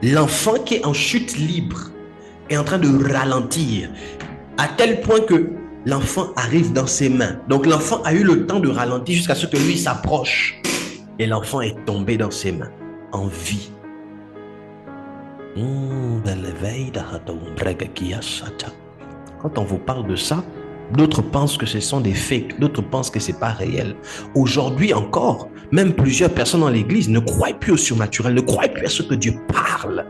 Speaker 1: L'enfant qui est en chute libre est en train de ralentir à tel point que l'enfant arrive dans ses mains. Donc l'enfant a eu le temps de ralentir jusqu'à ce que lui s'approche. Et l'enfant est tombé dans ses mains, en vie. Quand on vous parle de ça, d'autres pensent que ce sont des fakes, d'autres pensent que ce n'est pas réel. Aujourd'hui encore, même plusieurs personnes dans l'église ne croient plus au surnaturel, ne croient plus à ce que Dieu parle.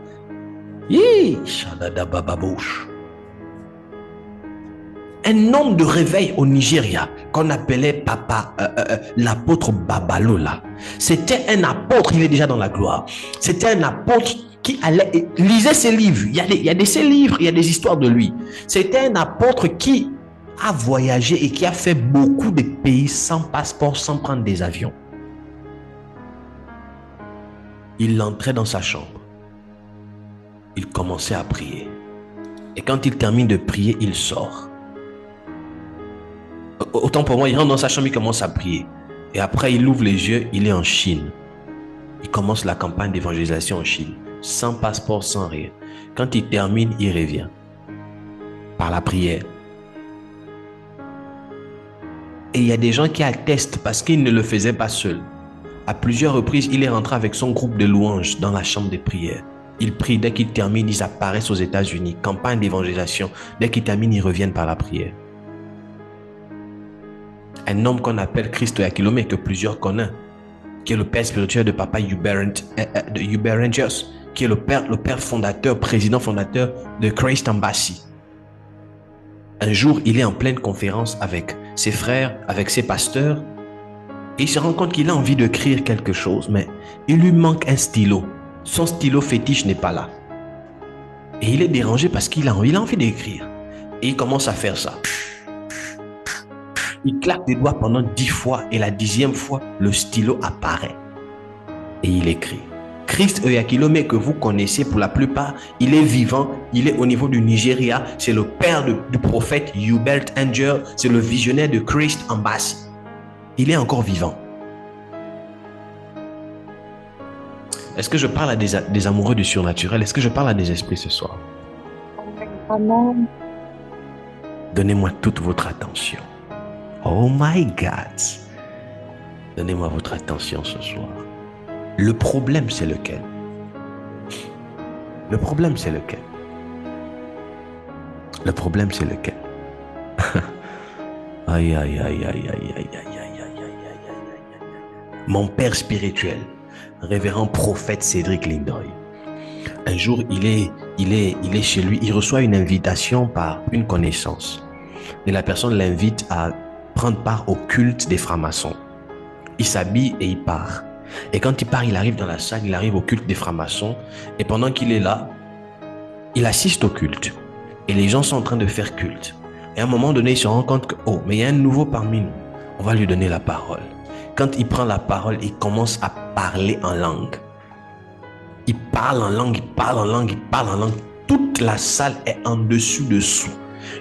Speaker 1: Un homme de réveil au Nigeria qu'on appelait Papa, l'apôtre Babalola. C'était un apôtre, il est déjà dans la gloire. C'était un apôtre qui allait, lisait ses livres. Il y a ses livres, il y a des histoires de lui. C'était un apôtre qui a voyagé et qui a fait beaucoup de pays sans passeport, sans prendre des avions. Il entrait dans sa chambre. Il commençait à prier. Et quand il termine de prier, il sort. Autant pour moi, il rentre dans sa chambre, il commence à prier. Et après, il ouvre les yeux, il est en Chine. Il commence la campagne d'évangélisation en Chine. Sans passeport, sans rien. Quand il termine, il revient. Par la prière. Et il y a des gens qui attestent parce qu'il ne le faisait pas seul. À plusieurs reprises, il est rentré avec son groupe de louanges dans la chambre de prière. Il prie, dès qu'il termine, ils apparaissent aux États-Unis. Campagne d'évangélisation. Dès qu'il termine, ils reviennent par la prière. Un homme qu'on appelle Christ Oyakilome, que plusieurs connaissent, qui est le père spirituel de Papa Hubert Rangers, qui est le père fondateur, président fondateur de Christ Embassy. Un jour, il est en pleine conférence avec ses frères, avec ses pasteurs, et il se rend compte qu'il a envie d'écrire quelque chose, mais il lui manque un stylo. Son stylo fétiche n'est pas là. Et il est dérangé parce qu'il a envie d'écrire. Et il commence à faire ça. Il claque des doigts pendant 10 fois et la 10e fois, le stylo apparaît. Et il écrit. Christ Oyakilome, que vous connaissez pour la plupart, il est vivant, il est au niveau du Nigeria, c'est le père du prophète Hubert Angel, c'est le visionnaire de Christ Embassy. Il est encore vivant. Est-ce que je parle à des amoureux du surnaturel? Est-ce que je parle à des esprits ce soir?
Speaker 2: Amen.
Speaker 1: Donnez-moi toute votre attention. Oh my God. Donnez-moi votre attention ce soir. Le problème, c'est lequel? Le problème, c'est lequel? Le problème, c'est lequel? Aïe, aïe, aïe, aïe, aïe, aïe, aïe, aïe, aïe, aïe, aïe. Mon père spirituel, révérend prophète Cédric Lindoy. Un jour, il est chez lui, il reçoit une invitation par une connaissance. Et la personne l'invite à prendre part au culte des francs-maçons. Il s'habille et il part. Et quand il part, il arrive dans la salle, il arrive au culte des francs-maçons. Et pendant qu'il est là, il assiste au culte. Et les gens sont en train de faire culte. Et à un moment donné, il se rend compte que, oh, mais il y a un nouveau parmi nous. On va lui donner la parole. Quand il prend la parole, il commence à parler en langue. Il parle en langue, il parle en langue, il parle en langue. Toute la salle est en dessous.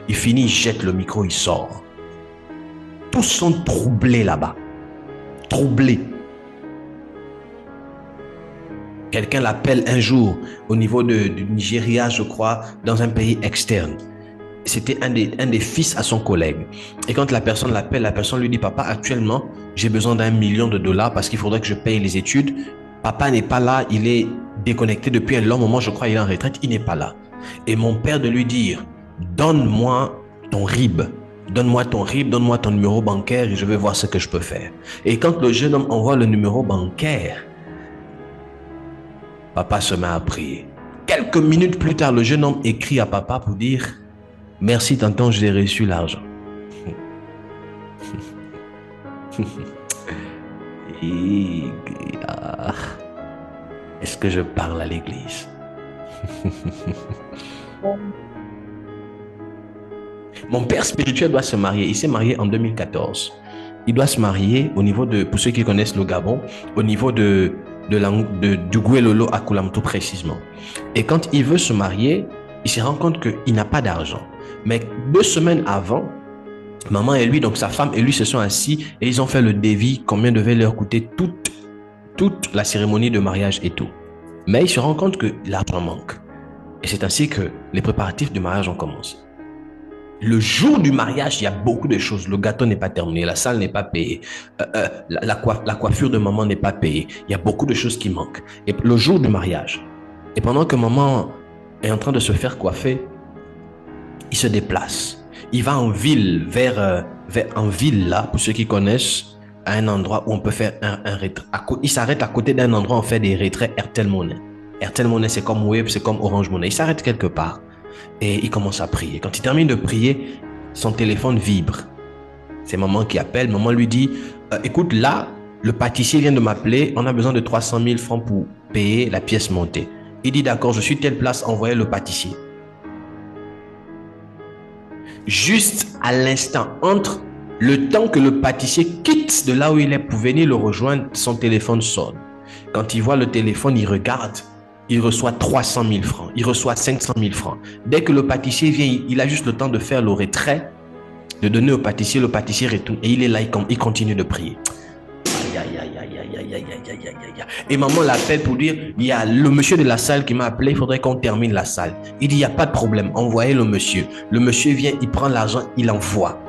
Speaker 1: Il finit, il jette le micro, il sort. Tous sont troublés là-bas. Troublés. Quelqu'un l'appelle un jour au niveau du Nigeria, je crois, dans un pays externe. C'était un des fils à son collègue. Et quand la personne l'appelle, la personne lui dit, papa, actuellement, j'ai besoin d'1 million de dollars parce qu'il faudrait que je paye les études. Papa n'est pas là, il est déconnecté depuis un long moment, je crois, il est en retraite, il n'est pas là. Et mon père de lui dire, donne-moi ton RIB, donne-moi ton numéro bancaire et je vais voir ce que je peux faire. Et quand le jeune homme envoie le numéro bancaire, papa se met à prier. Quelques minutes plus tard, le jeune homme écrit à papa pour dire, merci tonton, j'ai reçu l'argent. Est-ce que je parle à l'église? Mon père spirituel doit se marier. Il s'est marié en 2014. Il doit se marier au niveau de, pour ceux qui connaissent le Gabon, au niveau du Gouelolo à Koulamtou précisément. Et quand il veut se marier, il se rend compte qu'il n'a pas d'argent. Mais 2 semaines avant, maman et lui, donc sa femme et lui se sont assis et ils ont fait le devis, combien devait leur coûter toute la cérémonie de mariage et tout. Mais il se rend compte que l'argent manque. Et c'est ainsi que les préparatifs du mariage ont commencé. Le jour du mariage, il y a beaucoup de choses. Le gâteau n'est pas terminé, la salle n'est pas payée, la coiffure de maman n'est pas payée. Il y a beaucoup de choses qui manquent. Et le jour du mariage, et pendant que maman est en train de se faire coiffer, il se déplace. Il va en ville, en ville là, pour ceux qui connaissent, à un endroit où on peut faire un retrait. Il s'arrête à côté d'un endroit où on fait des retraits Airtel Money. Airtel Money, c'est comme Wave, c'est comme Orange Money. Il s'arrête quelque part et il commence à prier. Quand il termine de prier, son téléphone vibre. C'est maman qui appelle. Maman lui dit, écoute, là, le pâtissier vient de m'appeler. On a besoin de 300 000 francs pour payer la pièce montée. Il dit, d'accord, je suis telle place, envoyez le pâtissier. Juste à l'instant, entre le temps que le pâtissier quitte de là où il est pour venir le rejoindre, son téléphone sonne. Quand il voit le téléphone, il regarde, il reçoit 300 000 francs, il reçoit 500 000 francs. Dès que le pâtissier vient, il a juste le temps de faire le retrait, de donner au pâtissier, le pâtissier retourne et il est là, il continue de prier. Et maman l'appelle pour dire, il y a le monsieur de la salle qui m'a appelé, il faudrait qu'on termine la salle. Il dit, il n'y a pas de problème, envoyez le monsieur. Le monsieur vient, il prend l'argent, il envoie.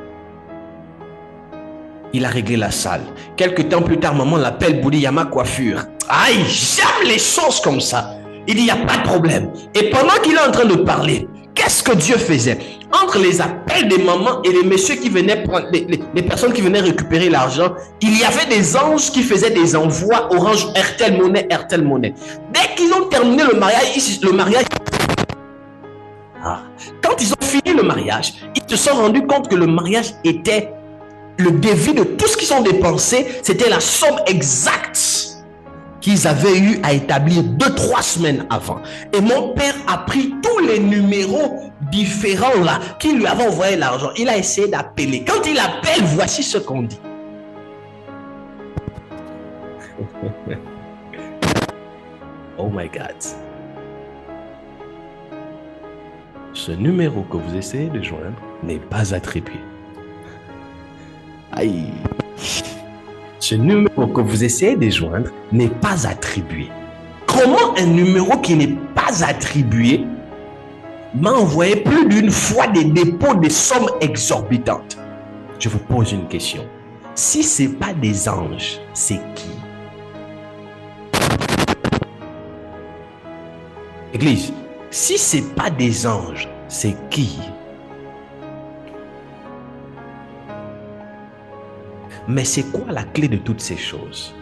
Speaker 1: Il a réglé la salle. Quelques temps plus tard, maman l'appelle pour dire, il y a ma coiffure. Aïe, j'aime les choses comme ça. Il dit, il n'y a pas de problème. Et pendant qu'il est en train de parler, qu'est-ce que Dieu faisait? Entre les appels des mamans et les messieurs qui venaient prendre, les personnes qui venaient récupérer l'argent, il y avait des anges qui faisaient des envois Orange, Airtel Money, Airtel Money. Dès qu'ils ont terminé le mariage, quand ils ont fini le mariage, ils se sont rendus compte que le mariage était le devis de tout ce qu'ils ont dépensé, c'était la somme exacte qu'ils avaient eu à établir 2-3 semaines avant. Et mon père a pris tous les numéros différents là qui lui avaient envoyé l'argent. Il a essayé d'appeler. Quand il appelle, voici ce qu'on dit. Oh my God. Ce numéro que vous essayez de joindre n'est pas attribué. Aïe. Ce numéro que vous essayez de joindre n'est pas attribué. Comment un numéro qui n'est pas attribué m'a envoyé plus d'une fois des dépôts de sommes exorbitantes? Je vous pose une question. Si ce n'est pas des anges, c'est qui? Église, si ce n'est pas des anges, c'est qui? Mais c'est quoi la clé de toutes ces choses?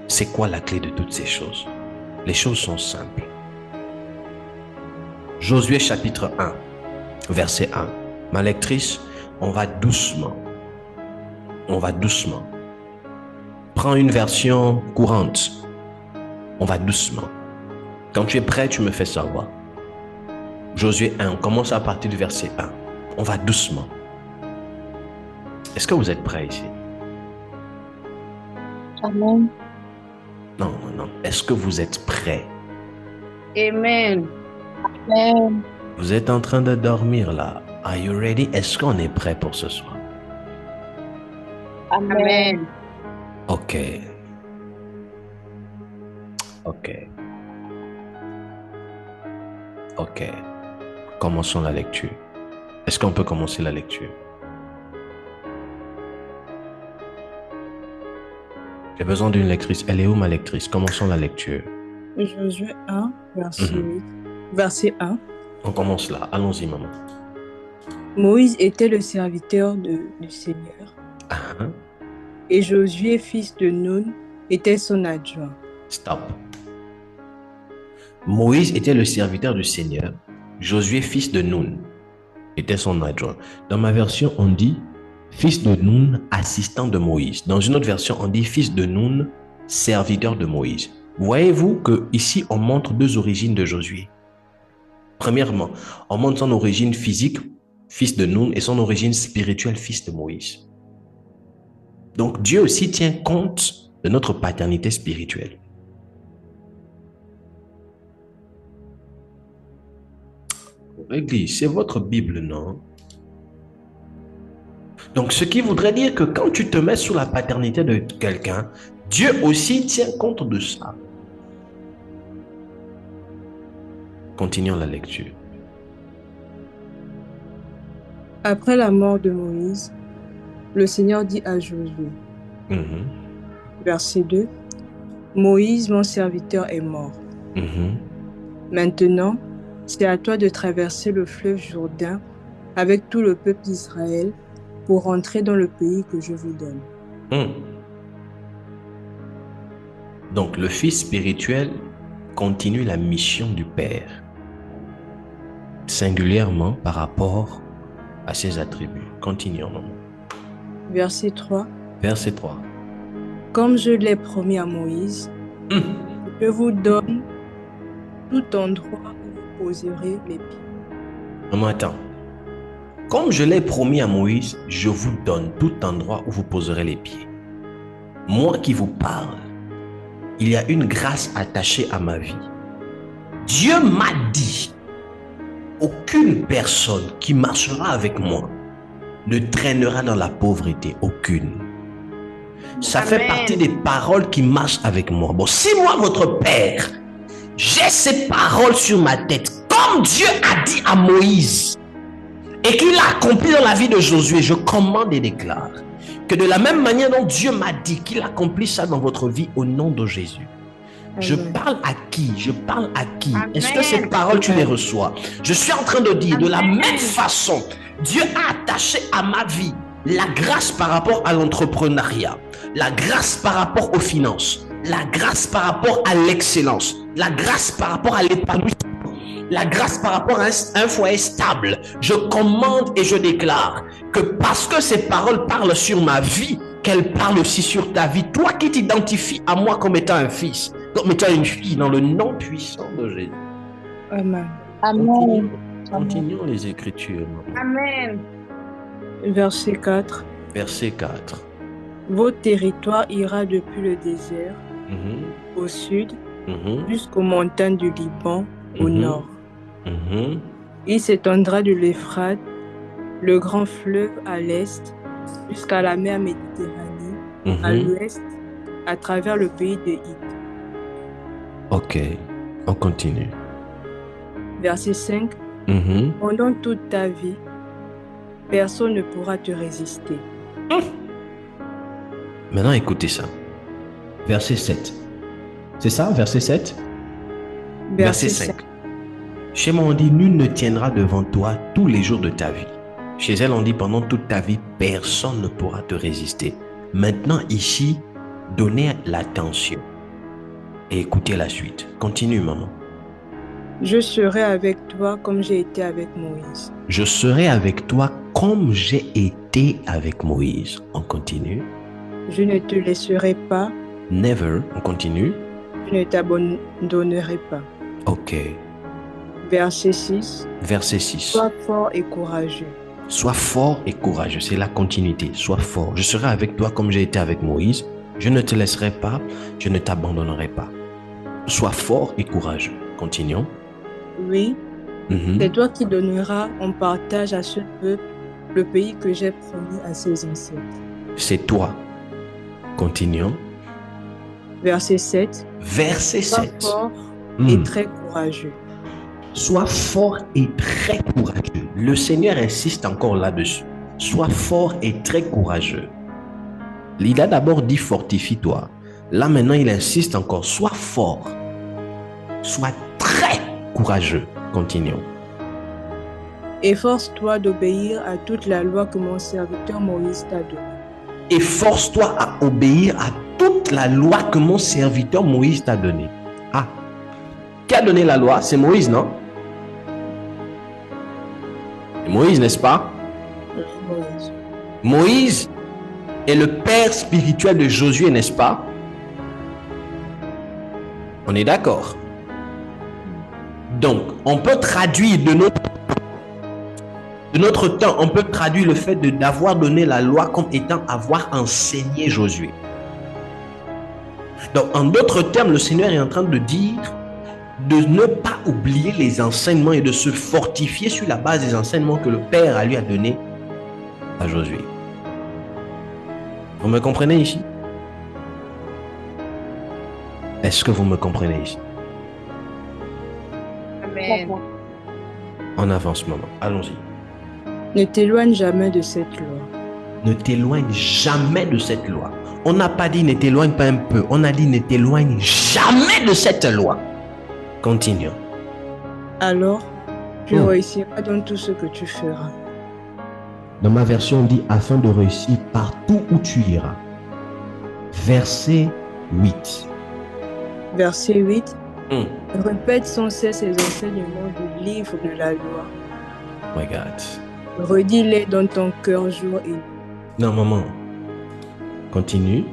Speaker 1: C'est quoi la clé de toutes ces choses? Les choses sont simples. Josué chapitre 1, verset 1. Ma lectrice, on va doucement. On va doucement. Prends une version courante. On va doucement. Quand tu es prêt, tu me fais savoir. Josué 1, on commence à partir du verset 1. On va doucement. Est-ce que vous êtes prêts ici?
Speaker 2: Amen.
Speaker 1: Non, non, non. Est-ce que vous êtes prêts?
Speaker 2: Amen. Amen.
Speaker 1: Vous êtes en train de dormir là. Are you ready? Est-ce qu'on est prêt pour ce soir?
Speaker 2: Amen.
Speaker 1: Ok. Ok. Ok. Commençons la lecture. Est-ce qu'on peut commencer la lecture? J'ai besoin d'une lectrice. Elle est où ma lectrice? Commençons la lecture.
Speaker 3: Josué 1, verset 1.
Speaker 1: On commence là. Allons-y, maman.
Speaker 3: Moïse était le serviteur du Seigneur.
Speaker 1: Ah,
Speaker 3: Et Josué, fils de Nun, était son adjoint.
Speaker 1: stop. Moïse était le serviteur du Seigneur. Josué, fils de Nun, était son adjoint. Dans ma version, on dit fils de Nun, assistant de Moïse. Dans une autre version, on dit fils de Nun, serviteur de Moïse. Voyez-vous que ici on montre deux origines de Josué. Premièrement, on montre son origine physique, fils de Nun, et son origine spirituelle, fils de Moïse. Donc Dieu aussi tient compte de notre paternité spirituelle. Église, c'est votre Bible, non? Donc, ce qui voudrait dire que quand tu te mets sous la paternité de quelqu'un, Dieu aussi tient compte de ça. Continuons la lecture.
Speaker 3: Après la mort de Moïse, le Seigneur dit à Josué, verset 2, Moïse, mon serviteur, est mort. Maintenant, c'est à toi de traverser le fleuve Jourdain avec tout le peuple d'Israël pour entrer dans le pays que je vous donne.
Speaker 1: Donc, le fils spirituel continue la mission du Père, singulièrement par rapport à ses attributs. Continuons.
Speaker 3: Verset 3.
Speaker 1: Verset 3.
Speaker 3: Comme je l'ai promis à Moïse, je vous donne tout endroit où vous poserez les pieds.
Speaker 1: Non, attends. Comme je l'ai promis à Moïse, je vous donne tout endroit où vous poserez les pieds. Moi qui vous parle, il y a une grâce attachée à ma vie. Dieu m'a dit, aucune personne qui marchera avec moi ne traînera dans la pauvreté, aucune. Ça
Speaker 2: Amen.
Speaker 1: fait partie des paroles qui marchent avec moi. Bon, si moi, votre Père, j'ai ces paroles sur ma tête, comme Dieu a dit à Moïse, et qu'il a accompli dans la vie de Josué, je commande et déclare que de la même manière dont Dieu m'a dit qu'il accomplit ça dans votre vie au nom de Jésus. Je parle à qui? Je parle à qui? Est-ce que ces paroles, tu les reçois? Je suis en train de dire, de la même façon, Dieu a attaché à ma vie la grâce par rapport à l'entrepreneuriat, la grâce par rapport aux finances, la grâce par rapport à l'excellence, la grâce par rapport à l'épanouissement, la grâce par rapport à un foyer stable. Je commande et je déclare que parce que ces paroles parlent sur ma vie, qu'elles parlent aussi sur ta vie. Toi qui t'identifies à moi comme étant un fils, comme étant une fille, dans le nom puissant de Jésus.
Speaker 3: Amen.
Speaker 2: Amen.
Speaker 1: Continuons les Écritures.
Speaker 2: Amen.
Speaker 3: Verset 4.
Speaker 1: Verset 4.
Speaker 3: Votre territoire ira depuis le désert au sud jusqu'aux montagnes du Liban au nord. Il s'étendra de l'Euphrate, le grand fleuve à l'est, jusqu'à la mer Méditerranée, à l'ouest, à travers le pays de Hitt.
Speaker 1: Ok, on continue.
Speaker 3: Verset 5. Pendant toute ta vie, personne ne pourra te résister.
Speaker 1: Maintenant, écoutez ça. Verset 7. C'est ça, verset 7? Verset 5. Chez moi, on dit, nul ne tiendra devant toi tous les jours de ta vie. Chez elle, on dit pendant toute ta vie, personne ne pourra te résister. Maintenant, ici, donnez l'attention et écoutez la suite. Continue, maman.
Speaker 3: Je serai avec toi comme j'ai été avec Moïse.
Speaker 1: Je serai avec toi comme j'ai été avec Moïse. On continue.
Speaker 3: Je ne te laisserai pas.
Speaker 1: Never. On continue.
Speaker 3: Je ne t'abandonnerai pas.
Speaker 1: Ok.
Speaker 3: Verset 6.
Speaker 1: Verset 6.
Speaker 3: Sois fort et courageux.
Speaker 1: Sois fort et courageux. C'est la continuité. Sois fort. Je serai avec toi comme j'ai été avec Moïse. Je ne te laisserai pas. Je ne t'abandonnerai pas. Sois fort et courageux. Continuons.
Speaker 3: Oui. C'est toi qui donneras en partage à ce peuple le pays que j'ai promis à ses ancêtres. C'est
Speaker 1: toi. Continuons.
Speaker 3: Verset 7.
Speaker 1: Verset 7.
Speaker 3: Sois fort et très courageux.
Speaker 1: Sois fort et très courageux. Le Seigneur insiste encore là-dessus. Sois fort et très courageux. Il a d'abord dit fortifie-toi. Là maintenant, il insiste encore. Sois fort. Sois très courageux. Continuons.
Speaker 3: Efforce-toi d'obéir à toute la loi que mon serviteur Moïse t'a donnée.
Speaker 1: Efforce-toi à obéir à toute la loi que mon serviteur Moïse t'a donnée. Ah, qui a donné la loi? C'est Moïse, non? Moïse, n'est-ce pas?
Speaker 3: Moïse.
Speaker 1: Moïse est le père spirituel de Josué, n'est-ce pas? On est d'accord? Donc, on peut traduire de notre temps, on peut traduire le fait d'avoir donné la loi comme étant avoir enseigné Josué. Donc, en d'autres termes, le Seigneur est en train de dire de ne pas oublier les enseignements et de se fortifier sur la base des enseignements que le Père lui a donnés à Josué. Vous me comprenez ici? Est-ce que vous me comprenez ici?
Speaker 2: Amen.
Speaker 1: En avance, maman. Allons-y.
Speaker 3: Ne t'éloigne jamais de cette loi.
Speaker 1: Ne t'éloigne jamais de cette loi. On n'a pas dit ne t'éloigne pas un peu. On a dit ne t'éloigne jamais de cette loi. Continuons.
Speaker 3: Alors, tu réussiras dans tout ce que tu feras.
Speaker 1: Dans ma version, on dit afin de réussir partout où tu iras. Verset 8.
Speaker 3: Verset 8. Répète sans cesse les enseignements du livre de la loi.
Speaker 1: Oh my God.
Speaker 3: Redis-les dans ton cœur jour et nuit.
Speaker 1: Non, maman. Continue.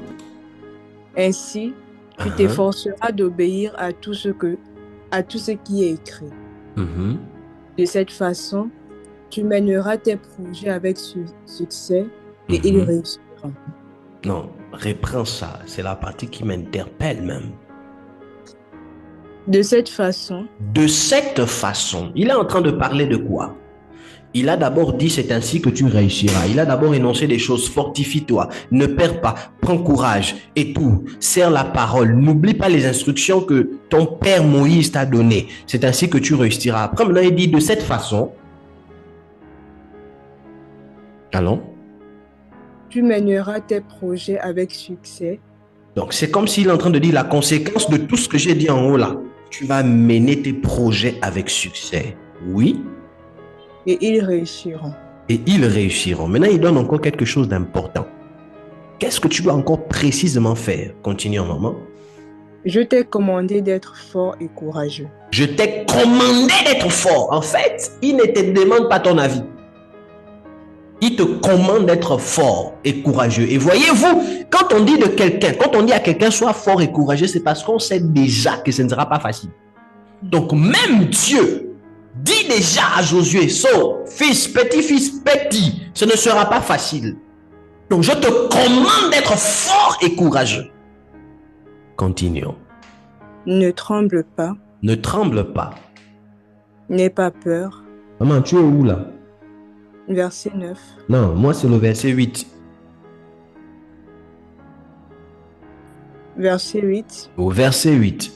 Speaker 3: Ainsi, tu t'efforceras d'obéir à tout ce qui est écrit. De cette façon, tu mèneras tes projets avec succès et ils réussiront.
Speaker 1: Non, reprends ça. C'est la partie qui m'interpelle même.
Speaker 3: De cette façon.
Speaker 1: De cette façon. Il est en train de parler de quoi? Il a d'abord dit c'est ainsi que tu réussiras. Il a d'abord énoncé des choses. Fortifie-toi, ne perds pas, prends courage et tout. Serre la parole. N'oublie pas les instructions que ton père Moïse t'a données. C'est ainsi que tu réussiras. Après maintenant il dit de cette façon. Allons?
Speaker 3: Tu mèneras tes projets avec succès.
Speaker 1: Donc c'est comme s'il est en train de dire la conséquence de tout ce que j'ai dit en haut là. Tu vas mener tes projets avec succès. Oui.
Speaker 3: Et ils réussiront.
Speaker 1: Et ils réussiront. Maintenant, il donne encore quelque chose d'important. Qu'est-ce que tu dois encore précisément faire? Continuons, maman.
Speaker 3: Je t'ai commandé d'être fort et courageux.
Speaker 1: Je t'ai commandé d'être fort. En fait, il ne te demande pas ton avis. Il te commande d'être fort et courageux. Et voyez-vous, quand on dit de quelqu'un, quand on dit à quelqu'un sois fort et courageux, c'est parce qu'on sait déjà que ce ne sera pas facile. Donc même Dieu dit déjà à Josué, fils, petit, ce ne sera pas facile. Donc je te commande d'être fort et courageux. Continuons.
Speaker 3: Ne tremble pas.
Speaker 1: Ne tremble pas.
Speaker 3: N'aie pas peur.
Speaker 1: Maman, tu es où là?
Speaker 3: Verset 9.
Speaker 1: Non, moi c'est le verset 8.
Speaker 3: Verset 8.
Speaker 1: Au verset 8.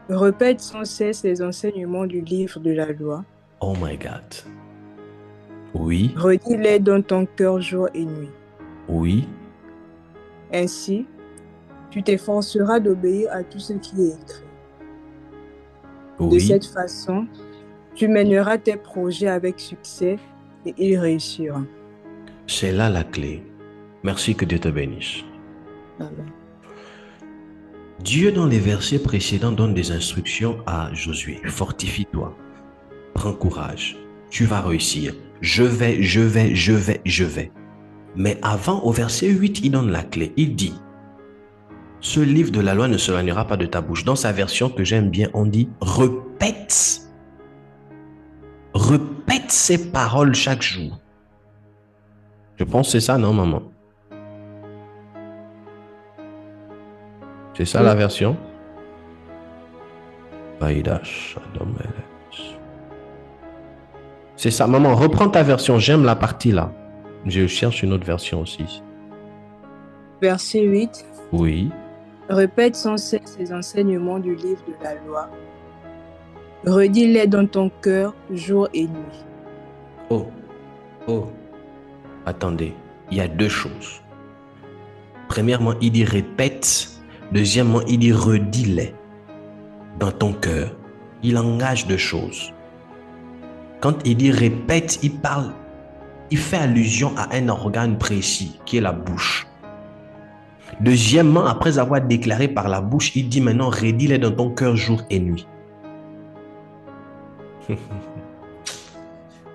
Speaker 3: Répète sans cesse les enseignements du livre de la loi.
Speaker 1: Oh my God. Oui.
Speaker 3: Redis-les dans ton cœur jour et nuit.
Speaker 1: Oui.
Speaker 3: Ainsi, tu t'efforceras d'obéir à tout ce qui est écrit.
Speaker 1: Oui.
Speaker 3: De cette façon, tu mèneras tes projets avec succès et il réussira.
Speaker 1: C'est là la clé. Merci, que Dieu te bénisse.
Speaker 3: Amen.
Speaker 1: Dieu, dans les versets précédents, donne des instructions à Josué. Fortifie-toi. Prends courage. Tu vas réussir. Je vais. Mais avant, au verset 8, il donne la clé. Il dit, ce livre de la loi ne s'éloignera pas de ta bouche. Dans sa version que j'aime bien, on dit, répète ces paroles chaque jour. Je pense que c'est ça, non, maman? C'est ça la version? C'est ça, maman. Reprends ta version. J'aime la partie là. Je cherche une autre version aussi.
Speaker 3: Verset 8.
Speaker 1: Oui.
Speaker 3: Répète sans cesse les enseignements du livre de la loi. Redis-les dans ton cœur jour et nuit.
Speaker 1: Oh. Attendez, il y a deux choses. Premièrement, il dit répète. Deuxièmement, il dit redis-les dans ton cœur. Il engage deux choses. Quand il dit répète, il fait allusion à un organe précis qui est la bouche. Deuxièmement, après avoir déclaré par la bouche, il dit maintenant redis-les dans ton cœur jour et nuit.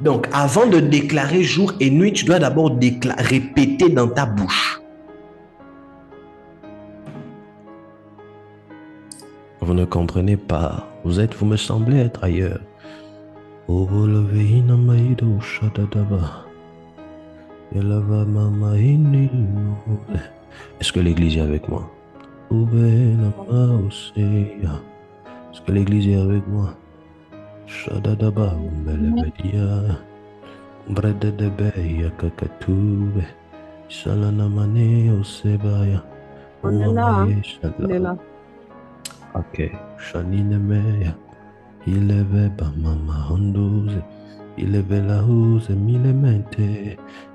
Speaker 1: Donc, avant de déclarer jour et nuit, tu dois d'abord répéter dans ta bouche. Vous ne comprenez pas. Vous me semblez être ailleurs. Est-ce que l'église est avec moi? Est-ce que l'église est avec moi?
Speaker 2: On est là. On est là.
Speaker 1: Ok.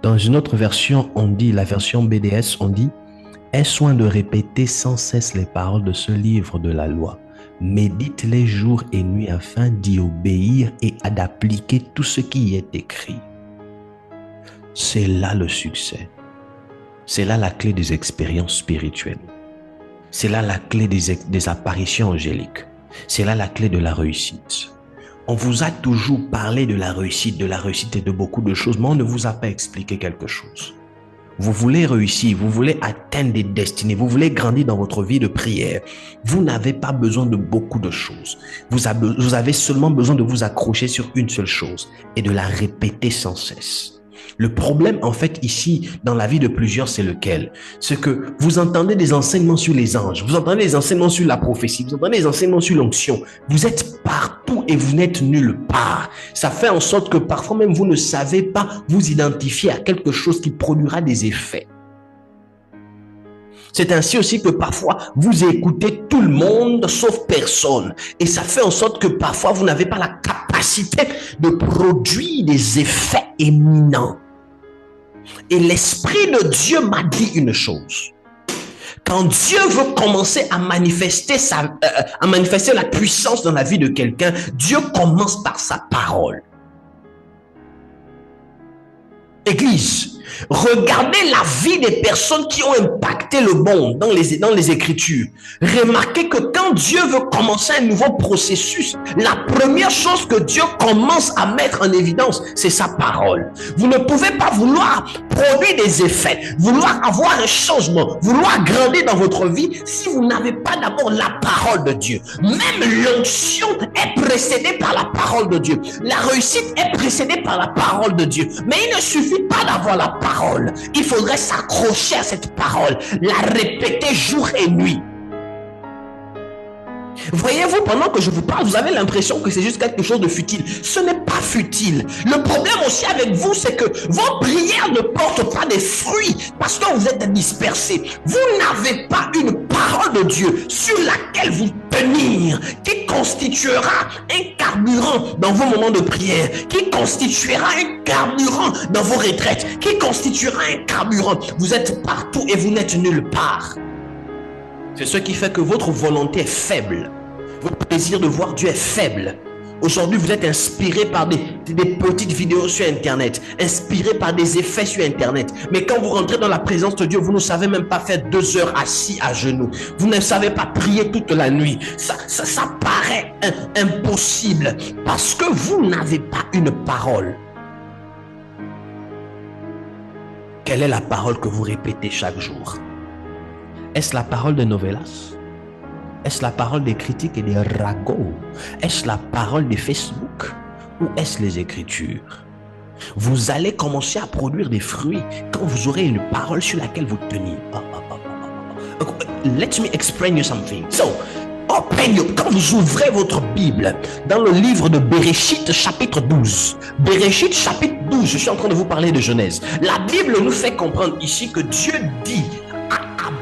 Speaker 1: Dans une autre version, on dit, la version BDS, on dit, aie soin de répéter sans cesse les paroles de ce livre de la loi. Médite-les jour et nuit afin d'y obéir et d'appliquer tout ce qui y est écrit. C'est là le succès. C'est là la clé des expériences spirituelles. C'est là la clé des apparitions angéliques. C'est là la clé de la réussite. On vous a toujours parlé de la réussite et de beaucoup de choses, mais on ne vous a pas expliqué quelque chose. Vous voulez réussir, vous voulez atteindre des destinées, vous voulez grandir dans votre vie de prière. Vous n'avez pas besoin de beaucoup de choses. Vous avez seulement besoin de vous accrocher sur une seule chose et de la répéter sans cesse. Le problème, en fait, ici, dans la vie de plusieurs, c'est lequel? C'est que vous entendez des enseignements sur les anges, vous entendez des enseignements sur la prophétie, vous entendez des enseignements sur l'onction. Vous êtes partout et vous n'êtes nulle part. Ça fait en sorte que parfois même vous ne savez pas vous identifier à quelque chose qui produira des effets. C'est ainsi aussi que parfois, vous écoutez tout le monde sauf personne. Et ça fait en sorte que parfois, vous n'avez pas la capacité de produire des effets éminents. Et l'Esprit de Dieu m'a dit une chose. Quand Dieu veut commencer à manifester la puissance dans la vie de quelqu'un, Dieu commence par sa parole. Église, regardez la vie des personnes qui ont impacté le monde dans les Écritures. Remarquez que quand Dieu veut commencer un nouveau processus, la première chose que Dieu commence à mettre en évidence, c'est sa parole. Vous ne pouvez pas vouloir produire des effets, vouloir avoir un changement, vouloir grandir dans votre vie si vous n'avez pas d'abord la parole de Dieu. Même l'onction est précédée par la parole de Dieu. La réussite est précédée par la parole de Dieu. Mais il ne suffit pas d'avoir la parole. Il faudrait s'accrocher à cette parole, la répéter jour et nuit. Voyez-vous, pendant que je vous parle, vous avez l'impression que c'est juste quelque chose de futile. Ce n'est pas futile. Le problème aussi avec vous, c'est que vos prières ne portent pas des fruits parce que vous êtes dispersés. Vous n'avez pas une parole de Dieu sur laquelle vous tenir, qui constituera un carburant dans vos moments de prière, qui constituera un carburant dans vos retraites, qui constituera un carburant. Vous êtes partout et vous n'êtes nulle part. C'est ce qui fait que votre volonté est faible. Votre désir de voir Dieu est faible. Aujourd'hui, vous êtes inspiré par des des petites vidéos sur Internet, inspirées par des effets sur Internet. Mais quand vous rentrez dans la présence de Dieu, vous ne savez même pas faire 2 heures assis à genoux. Vous ne savez pas prier toute la nuit. Ça paraît impossible parce que vous n'avez pas une parole. Quelle est la parole que vous répétez chaque jour? Est-ce la parole de novelas? Est-ce la parole des critiques et des ragots? Est-ce la parole des Facebook? Ou est-ce les Écritures? Vous allez commencer à produire des fruits quand vous aurez une parole sur laquelle vous tenir. Let me explain you something. So, quand vous ouvrez votre Bible dans le livre de Bereshit chapitre 12, Bereshit chapitre 12, je suis en train de vous parler de Genèse. La Bible nous fait comprendre ici que Dieu dit à Abraham,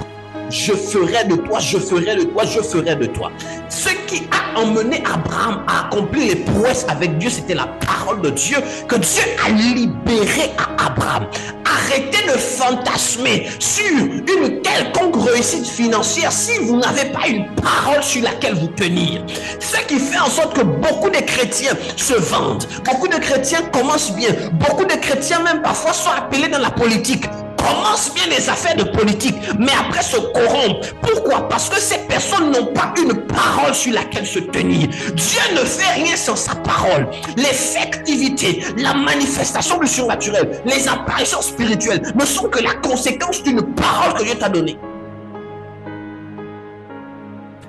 Speaker 1: je ferai de toi, je ferai de toi, je ferai de toi. Ce qui a emmené Abraham à accomplir les prouesses avec Dieu, c'était la parole de Dieu que Dieu a libérée à Abraham. Arrêtez de fantasmer sur une quelconque réussite financière si vous n'avez pas une parole sur laquelle vous tenir. Ce qui fait en sorte que beaucoup de chrétiens se vendent. Beaucoup de chrétiens commencent bien. Beaucoup de chrétiens même parfois sont appelés dans la politique. Commencent bien les affaires de politique, mais après se corrompent. Pourquoi? Parce que ces personnes n'ont pas une parole sur laquelle se tenir. Dieu ne fait rien sans sa parole. L'effectivité, la manifestation du surnaturel, les apparitions spirituelles ne sont que la conséquence d'une parole que Dieu t'a donnée.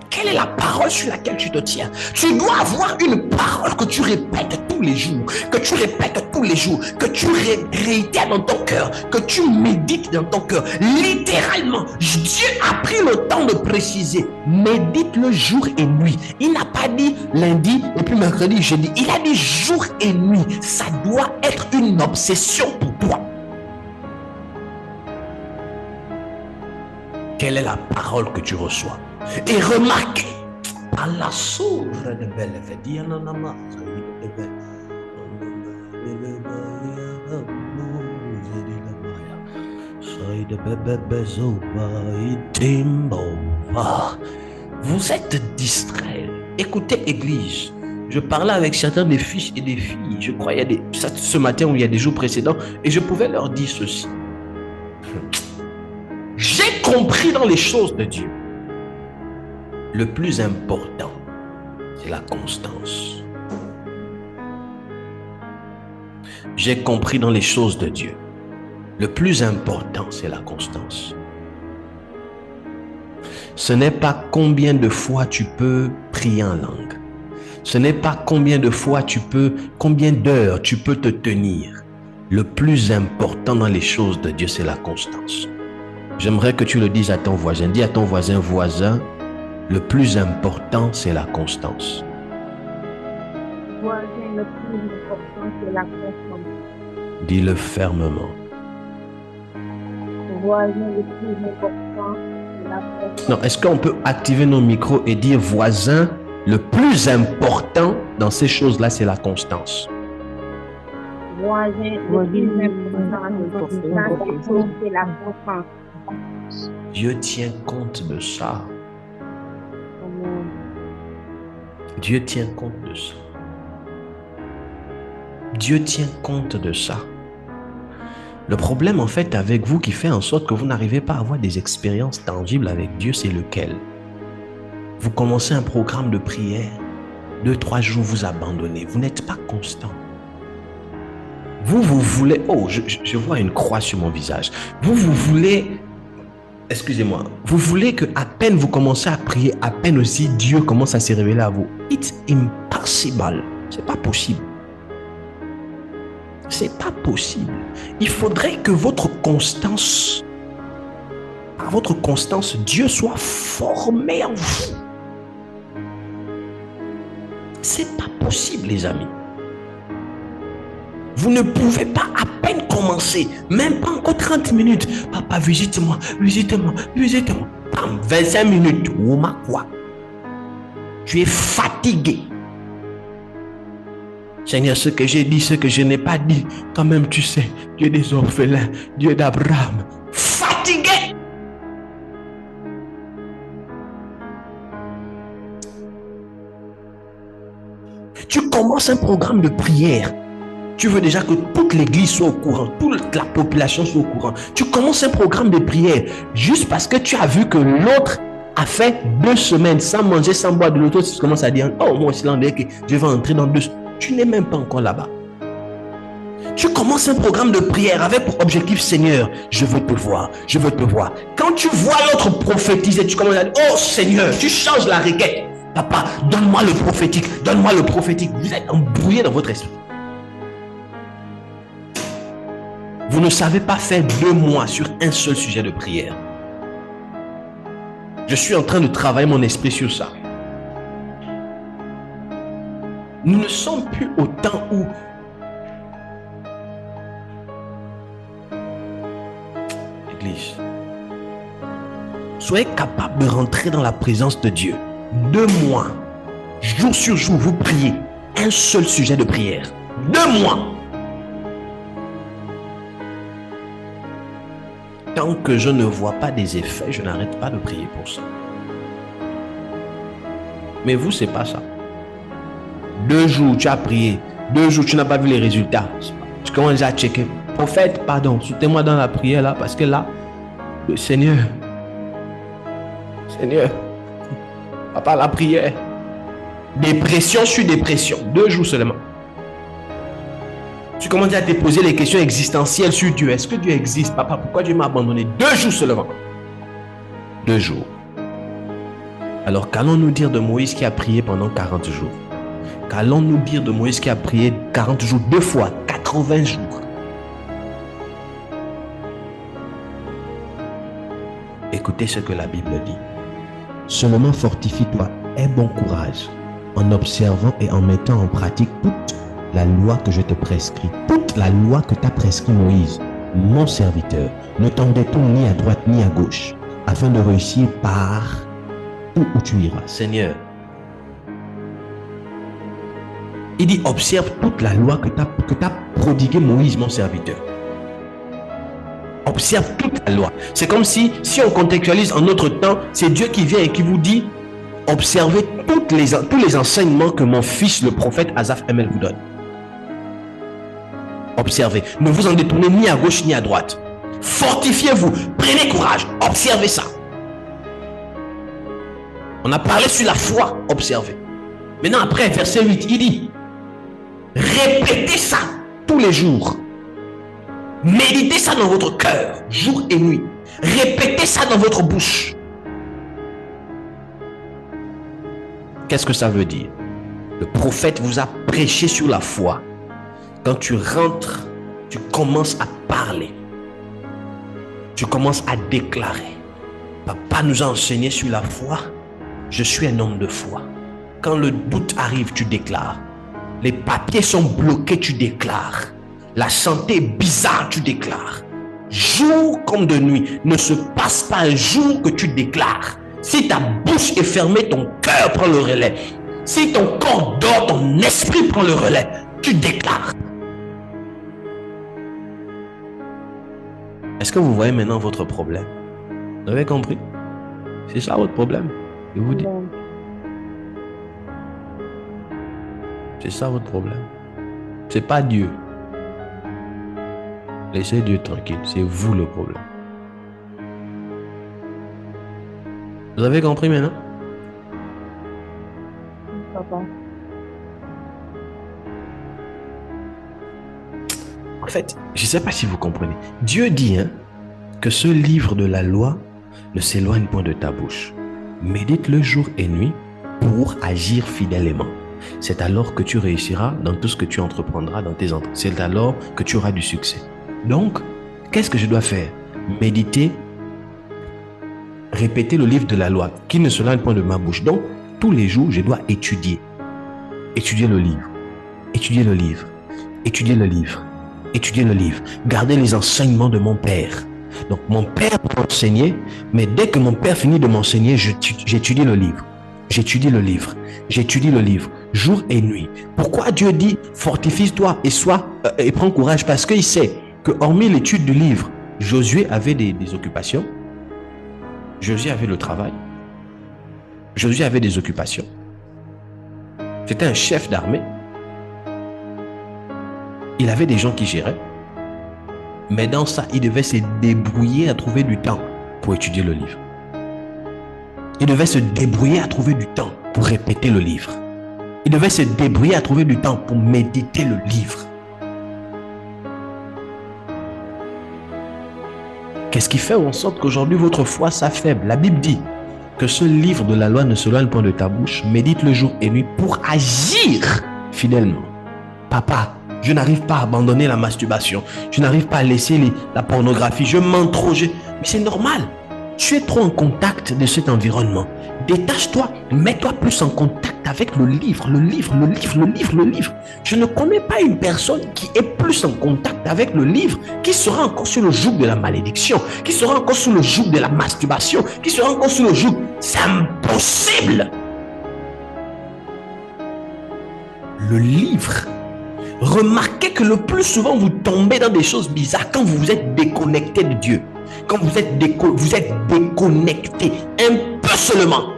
Speaker 1: Quelle est la parole sur laquelle tu te tiens? Tu dois avoir une parole que tu répètes tous les jours, que tu répètes tous les jours, que tu réitères dans ton cœur, que tu médites dans ton cœur. Littéralement, Dieu a pris le temps de préciser, médite le jour et nuit. Il n'a pas dit lundi et puis mercredi, jeudi. Il a dit jour et nuit. Ça doit être une obsession pour toi. Quelle est la parole que tu reçois? Et remarquez, à la source de belle vous êtes distraits. Écoutez, Église. Je parlais avec certains des fils et des filles. Je crois il y a ce matin ou il y a des jours précédents, et je pouvais leur dire ceci. J'ai compris dans les choses de Dieu. Le plus important, c'est la constance. J'ai compris dans les choses de Dieu. Le plus important, c'est la constance. Ce n'est pas combien de fois tu peux prier en langue. Ce n'est pas combien d'heures tu peux te tenir. Le plus important dans les choses de Dieu, c'est la constance. J'aimerais que tu le dises à ton voisin. Dis à ton voisin, le plus important, c'est la constance.
Speaker 2: Voisin, le plus important, c'est la constance.
Speaker 1: Dis-le fermement.
Speaker 2: Voisin, le plus important, c'est la constance.
Speaker 1: Non, est-ce qu'on peut activer nos micros et dire voisin, le plus important dans ces choses-là, c'est la constance.
Speaker 2: Voisin, le plus important, c'est la constance.
Speaker 1: Dieu tient compte de ça. Dieu tient compte de ça. Dieu tient compte de ça. Le problème en fait avec vous qui fait en sorte que vous n'arrivez pas à avoir des expériences tangibles avec Dieu, c'est lequel? Vous commencez un programme de prière, 2-3 jours vous abandonnez, vous n'êtes pas constant. Vous voulez, oh je vois une croix sur mon visage. Vous voulez, excusez-moi, vous voulez que à peine vous commencez à prier, à peine aussi Dieu commence à se révéler à vous. It's impossible. C'est pas possible. C'est pas possible. Il faudrait que votre constance, par votre constance, Dieu soit formé en vous. C'est pas possible, les amis. Vous ne pouvez pas à peine commencer, même pas encore 30 minutes. Papa, visite-moi, visite-moi, visite-moi. 25 minutes, ou ma quoi? Tu es fatigué. Seigneur, ce que j'ai dit, ce que je n'ai pas dit, quand même tu sais, Dieu des orphelins, Dieu d'Abraham. Fatigué. Tu commences un programme de prière. Tu veux déjà que toute l'église soit au courant, toute la population soit au courant. Tu commences un programme de prière juste parce que tu as vu que l'autre a fait 2 semaines sans manger, sans boire de l'eau. Tu commences à dire, oh, moi, c'est l'endroit que je vais entrer dans 2 semaines. Tu n'es même pas encore là-bas. Tu commences un programme de prière avec pour objectif, Seigneur, je veux te voir, je veux te voir. Quand tu vois l'autre prophétiser, tu commences à dire, oh Seigneur, tu changes la requête. Papa, donne-moi le prophétique, donne-moi le prophétique. Vous êtes embrouillé dans votre esprit. Vous ne savez pas faire 2 mois sur un seul sujet de prière. Je suis en train de travailler mon esprit sur ça. Nous ne sommes plus au temps où Église, soyez capable de rentrer dans la présence de Dieu. 2 mois, jour sur jour, vous priez. Un seul sujet de prière. 2 mois. Tant que je ne vois pas des effets, je n'arrête pas de prier pour ça. Mais vous, c'est pas ça. 2 jours, tu as prié. 2 jours, tu n'as pas vu les résultats. Tu commences à checker. Prophète, pardon, soutenez-moi dans la prière là, parce que là, le Seigneur, papa, la prière. Dépression sur dépression. 2 jours seulement. Tu commences à te poser les questions existentielles sur Dieu. Est-ce que Dieu existe? Papa, pourquoi Dieu m'a abandonné? 2 jours seulement. 2 jours. Alors, qu'allons-nous dire de Moïse qui a prié pendant 40 jours? Qu'allons-nous dire de Moïse qui a prié 40 jours, 2 fois, 80 jours? Écoutez ce que la Bible dit. Seulement fortifie-toi, aie bon courage, en observant et en mettant en pratique toute la loi que je te prescris, toute la loi que t'a prescrit Moïse, mon serviteur. Ne t'en détourne ni à droite ni à gauche, afin de réussir par où tu iras. Seigneur, il dit, observe toute la loi que t'a prodigué Moïse, mon serviteur. Observe toute la loi. C'est comme si on contextualise en notre temps, c'est Dieu qui vient et qui vous dit, observez tous les enseignements que mon fils, le prophète Asaph Emel vous donne. Observez. Ne vous en détournez ni à gauche ni à droite. Fortifiez-vous. Prenez courage. Observez ça. On a parlé sur la foi. Observez. Maintenant, après, verset 8, il dit, répétez ça tous les jours. Méditez ça dans votre cœur, jour et nuit. Répétez ça dans votre bouche. Qu'est-ce que ça veut dire? Le prophète vous a prêché sur la foi. Quand tu rentres, tu commences à parler. Tu commences à déclarer. Papa nous a enseigné sur la foi. Je suis un homme de foi. Quand le doute arrive, tu déclares. Les papiers sont bloqués, tu déclares. La santé est bizarre, tu déclares. Jour comme de nuit, ne se passe pas un jour que tu déclares. Si ta bouche est fermée, ton cœur prend le relais. Si ton corps dort, ton esprit prend le relais. Tu déclares. Est-ce que vous voyez maintenant votre problème? Vous avez compris? C'est ça votre problème, je vous dis. C'est ça votre problème. C'est pas Dieu. Laissez Dieu tranquille, c'est vous le problème. Vous avez compris maintenant?
Speaker 2: Papa.
Speaker 1: En fait, je ne sais pas si vous comprenez. Dieu dit que ce livre de la loi ne s'éloigne point de ta bouche. Médite-le jour et nuit pour agir fidèlement. C'est alors que tu réussiras dans tout ce que tu entreprendras dans tes entreprises. C'est alors que tu auras du succès. Donc, qu'est-ce que je dois faire? Méditer, répéter le livre de la loi qui ne s'éloigne point de ma bouche. Donc, tous les jours, je dois étudier. Étudier le livre. Étudier le livre. Étudier le livre. Étudier le livre. Garder les enseignements de mon père. Donc, mon père m'enseignait, mais dès que mon père finit de m'enseigner, j'étudie le livre. J'étudie le livre. J'étudie le livre. Jour et nuit. Pourquoi Dieu dit fortifie-toi et prends courage? Parce qu'il sait que hormis l'étude du livre, Josué avait des occupations. Josué avait le travail. Josué avait des occupations. C'était un chef d'armée. Il avait des gens qui géraient. Mais dans ça, il devait se débrouiller à trouver du temps pour étudier le livre. Il devait se débrouiller à trouver du temps pour répéter le livre. Il devait se débrouiller à trouver du temps pour méditer le livre. Qu'est-ce qui fait en sorte qu'aujourd'hui votre foi s'affaiblit? La Bible dit que ce livre de la loi ne s'éloigne point de ta bouche, médite le jour et nuit pour agir fidèlement. Papa, je n'arrive pas à abandonner la masturbation. Je n'arrive pas à laisser la pornographie. Je mens trop. Mais c'est normal. Tu es trop en contact de cet environnement. Détache-toi, mets-toi plus en contact avec le livre. Je ne connais pas une personne qui est plus en contact avec le livre, qui sera encore sur le joug de la malédiction, qui sera encore sur le joug de la masturbation, qui sera encore sur le joug. C'est impossible. Le livre. Remarquez que le plus souvent, vous tombez dans des choses bizarres quand vous êtes déconnecté de Dieu. Quand vous êtes déconnecté, un peu seulement.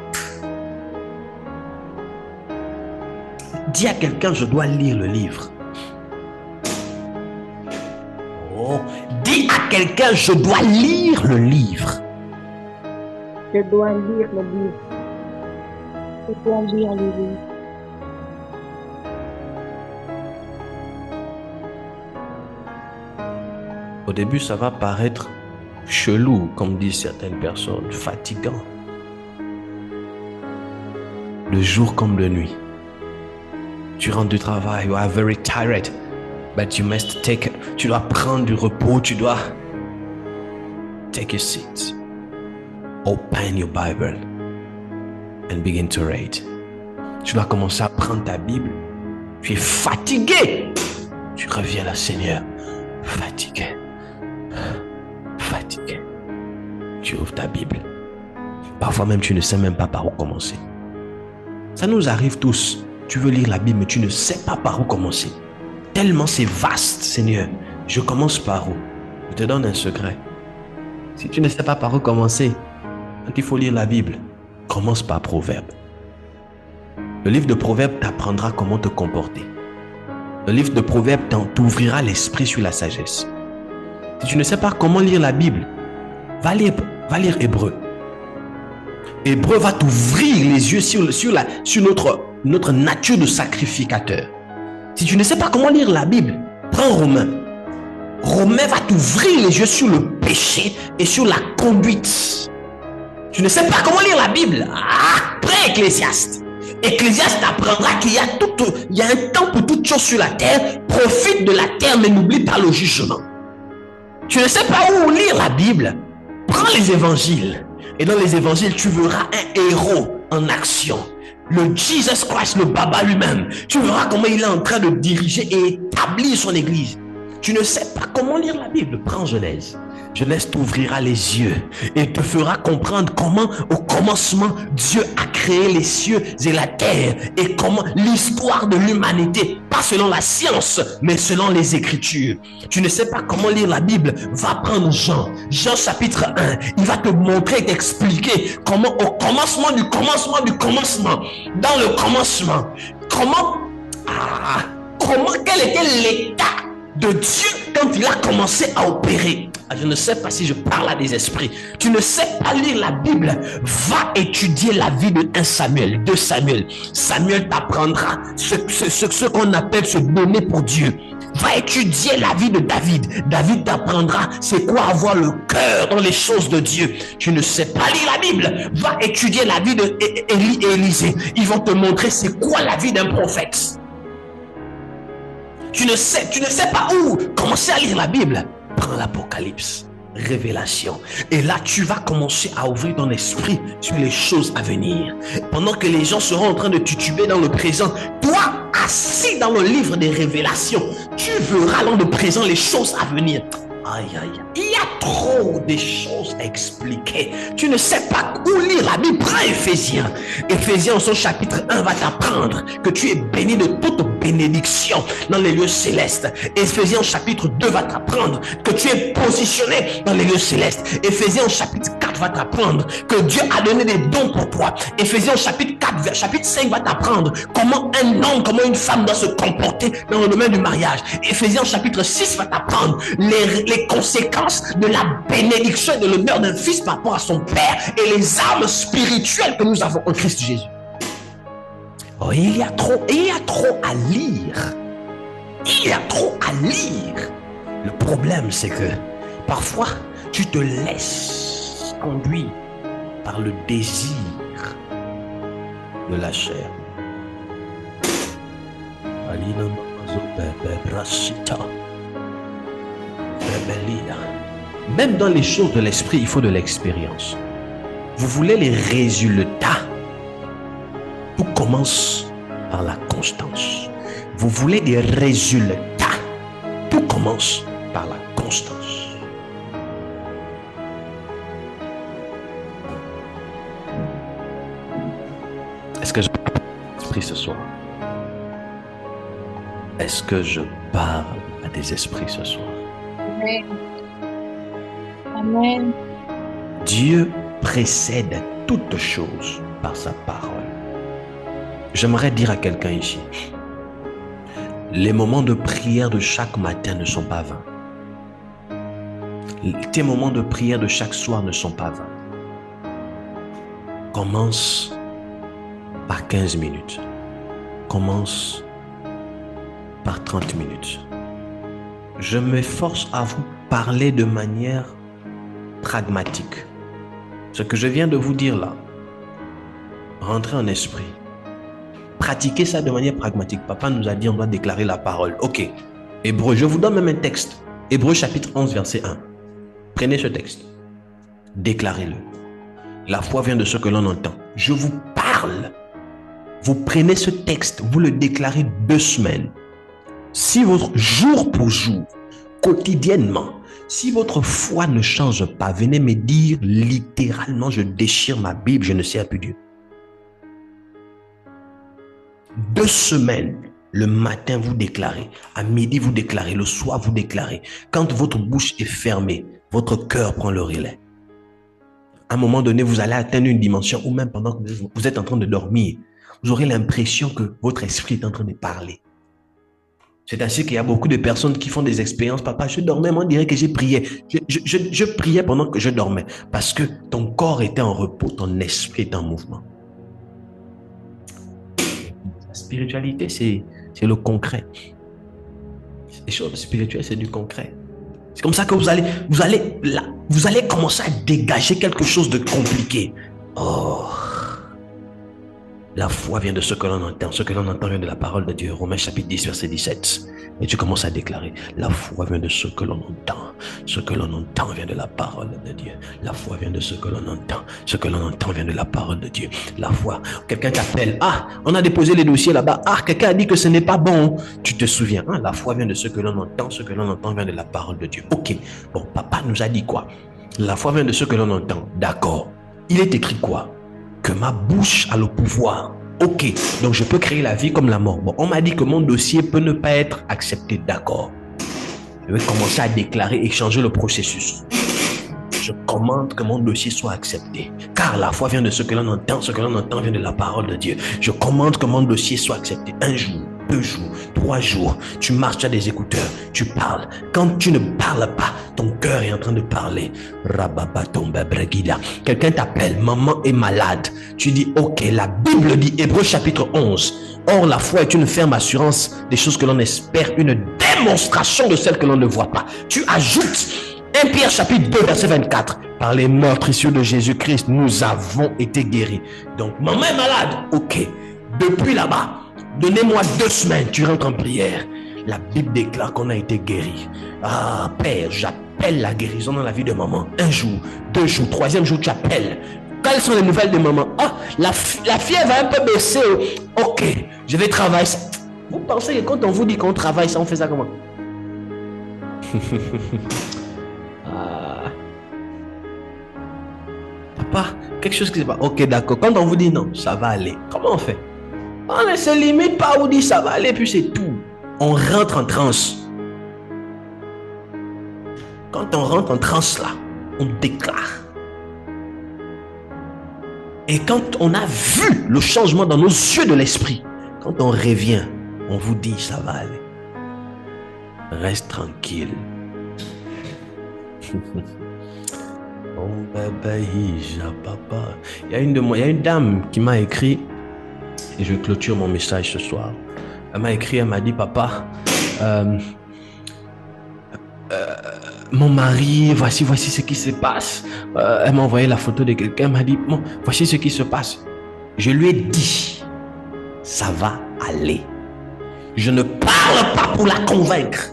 Speaker 1: Dis à quelqu'un, je dois lire le livre. Oh, dis à quelqu'un, je dois lire le livre.
Speaker 2: Je dois lire le livre. Je dois lire le livre.
Speaker 1: Au début, ça va paraître chelou, comme disent certaines personnes, fatigant. Le jour comme la nuit. Tu rentres du travail, you are very tired, but tu dois prendre du repos, tu dois take a seat, open your Bible and begin to read. Tu dois commencer à prendre ta Bible. Tu es fatigué. Tu reviens là, Seigneur, fatigué. Tu ouvres ta Bible. Parfois même, tu ne sais même pas par où commencer. Ça nous arrive tous. Tu veux lire la Bible, mais tu ne sais pas par où commencer. Tellement c'est vaste, Seigneur. Je commence par où? Je te donne un secret. Si tu ne sais pas par où commencer, quand il faut lire la Bible, commence par Proverbes. Le livre de Proverbes t'apprendra comment te comporter. Le livre de Proverbes t'ouvrira l'esprit sur la sagesse. Si tu ne sais pas comment lire la Bible, va lire Hébreu. Hébreu va t'ouvrir les yeux sur notre nature de sacrificateur. Si tu ne sais pas comment lire la Bible, prends Romains. Romains va t'ouvrir les yeux sur le péché et sur la conduite. Tu ne sais pas comment lire la Bible, après Ecclésiaste. Ecclésiaste t'apprendra qu'il y a un temps pour toutes choses sur la terre. Profite de la terre, mais n'oublie pas le jugement. Tu ne sais pas où lire la Bible, prends les évangiles. Et dans les évangiles, tu verras un héros en action. Le Jesus Christ, le Baba lui-même. Tu verras comment il est en train de diriger et établir son église. Tu ne sais pas comment lire la Bible, prends Genèse. Genèse t'ouvrira les yeux et te fera comprendre comment au commencement Dieu a créé les cieux et la terre et comment l'histoire de l'humanité, pas selon la science, mais selon les Écritures. Tu ne sais pas comment lire la Bible, va prendre Jean chapitre 1. Il va te montrer, t'expliquer comment au commencement du commencement, dans le commencement, quel était l'état de Dieu quand il a commencé à opérer. Je ne sais pas si je parle à des esprits. Tu ne sais pas lire la Bible, va étudier la vie de 1 Samuel, 2 Samuel. Samuel t'apprendra ce qu'on appelle se donner pour Dieu. Va étudier la vie de David. David t'apprendra c'est quoi avoir le cœur dans les choses de Dieu. Tu ne sais pas lire la Bible, va étudier la vie de Élie et Élisée. Ils vont te montrer c'est quoi la vie d'un prophète. Tu ne sais pas où commencer à lire la Bible. Prends l'Apocalypse, Révélation. Et là, tu vas commencer à ouvrir ton esprit sur les choses à venir. Pendant que les gens seront en train de tituber dans le présent, toi, assis dans le livre des Révélations, tu verras dans le présent les choses à venir. Aïe, aïe. Il y a trop de choses à expliquer. Tu ne sais pas où lire la Bible. Prends Éphésiens. Éphésiens, son chapitre 1 va t'apprendre que tu es béni de toute bénédiction dans les lieux célestes. Éphésiens, chapitre 2 va t'apprendre que tu es positionné dans les lieux célestes. Éphésiens, chapitre 4 va t'apprendre que Dieu a donné des dons pour toi. Éphésiens, chapitre 4, chapitre 5 va t'apprendre comment un homme, comment une femme doit se comporter dans le domaine du mariage. Éphésiens, chapitre 6 va t'apprendre les conséquences de la bénédiction et de l'honneur d'un fils par rapport à son père et les armes spirituelles que nous avons en Christ Jésus. Oh, il y a trop à lire. Il y a trop à lire. Le problème, c'est que parfois, tu te laisses conduire par le désir de la chair. Même dans les choses de l'esprit, il faut de l'expérience. Vous voulez les résultats? Tout commence par la constance. Vous voulez des résultats? Tout commence par la constance. Est-ce que je parle à l'esprit ce soir? Est-ce que je parle à des esprits ce soir?
Speaker 2: Amen. Amen.
Speaker 1: Dieu précède toutes choses par sa parole. J'aimerais dire à quelqu'un ici, les moments de prière de chaque matin ne sont pas vains. Tes moments de prière de chaque soir ne sont pas vains. Commence par 15 minutes. Commence par 30 minutes. Je m'efforce à vous parler de manière pragmatique. Ce que je viens de vous dire là, rentrez en esprit. Pratiquez ça de manière pragmatique. Papa nous a dit on doit déclarer la parole. Ok. Hébreu, je vous donne même un texte. Hébreu chapitre 11 verset 1. Prenez ce texte. Déclarez-le. La foi vient de ce que l'on entend. Je vous parle. Vous prenez ce texte, vous le déclarez 2 semaines. Si votre jour pour jour, quotidiennement, si votre foi ne change pas, venez me dire littéralement, je déchire ma Bible, je ne sers plus Dieu. 2 semaines, le matin vous déclarez, à midi vous déclarez, le soir vous déclarez. Quand votre bouche est fermée, votre cœur prend le relais. À un moment donné, vous allez atteindre une dimension où même pendant que vous êtes en train de dormir, vous aurez l'impression que votre esprit est en train de parler. C'est ainsi qu'il y a beaucoup de personnes qui font des expériences. Papa, je dormais, moi on dirait que j'ai prié. Je priais pendant que je dormais. Parce que ton corps était en repos, ton esprit est en mouvement. La spiritualité, c'est le concret. Les choses spirituelles, c'est du concret. C'est comme ça que vous allez commencer à dégager quelque chose de compliqué. Oh! La foi vient de ce que l'on entend. Ce que l'on entend vient de la parole de Dieu. Romains chapitre 10, verset 17. Et tu commences à déclarer. La foi vient de ce que l'on entend. Ce que l'on entend vient de la parole de Dieu. La foi vient de ce que l'on entend. Ce que l'on entend vient de la parole de Dieu. La foi. Quelqu'un t'appelle. Ah, on a déposé les dossiers là-bas. Ah, quelqu'un a dit que ce n'est pas bon. Tu te souviens. Ah, la foi vient de ce que l'on entend. Ce que l'on entend vient de la parole de Dieu. Ok. Bon, papa nous a dit quoi? La foi vient de ce que l'on entend. D'accord. Il est écrit quoi? Que ma bouche a le pouvoir. Ok, donc je peux créer la vie comme la mort. Bon, on m'a dit que mon dossier peut ne pas être accepté. D'accord. Je vais commencer à déclarer et changer le processus. Je commande que mon dossier soit accepté. Car la foi vient de ce que l'on entend. Ce que l'on entend vient de la parole de Dieu. Je commande que mon dossier soit accepté. 1 jour, 2 jours, 3 jours. Tu marches, tu as des écouteurs. Tu parles. Quand tu ne parles pas, ton cœur est en train de parler. Quelqu'un t'appelle, maman est malade. Tu dis, ok, la Bible dit, Hébreu chapitre 11. Or, la foi est une ferme assurance des choses que l'on espère, une démonstration de celles que l'on ne voit pas. Tu ajoutes 1 Pierre chapitre 2, verset 24. Par les meurtrissures de Jésus-Christ, nous avons été guéris. Donc, maman est malade. Ok, depuis là-bas, donnez-moi 2 semaines, tu rentres en prière. La Bible déclare qu'on a été guéri. Ah, Père, j'appelle la guérison dans la vie de maman. 1 jour, 2 jours, 3e jour, tu appelles. Quelles sont les nouvelles de maman? Ah, la fièvre va un peu baisser. Ok, je vais travailler. Vous pensez que quand on vous dit qu'on travaille ça, on fait ça comment? Ah. quelque chose qui se passe. Ok, d'accord. Quand on vous dit non, ça va aller. Comment on fait? On ne se limite pas, on dit ça va aller, puis c'est tout. On rentre en transe. Quand on rentre en transe là, on déclare. Et quand on a vu le changement dans nos yeux de l'esprit, quand on revient, on vous dit ça va aller. Reste tranquille. Oh bébé, papa. Il y a une dame qui m'a écrit, et je clôture mon message ce soir. Elle m'a écrit, elle m'a dit, papa, mon mari, voici ce qui se passe. Elle m'a envoyé la photo de quelqu'un, elle m'a dit, bon, voici ce qui se passe. Je lui ai dit, ça va aller. Je ne parle pas pour la convaincre.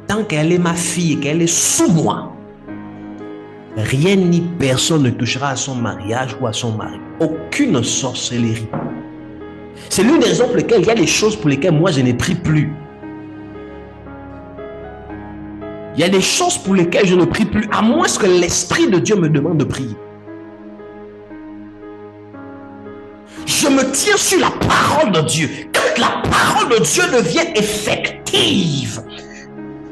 Speaker 1: Tant qu'elle est ma fille, qu'elle est sous moi, rien ni personne ne touchera à son mariage ou à son mari. Aucune sorcellerie. C'est l'une des raisons pour lesquelles il y a des choses pour lesquelles moi je ne prie plus. Il y a des choses pour lesquelles je ne prie plus, à moins que l'Esprit de Dieu me demande de prier. Je me tiens sur la parole de Dieu. Quand la parole de Dieu devient effective,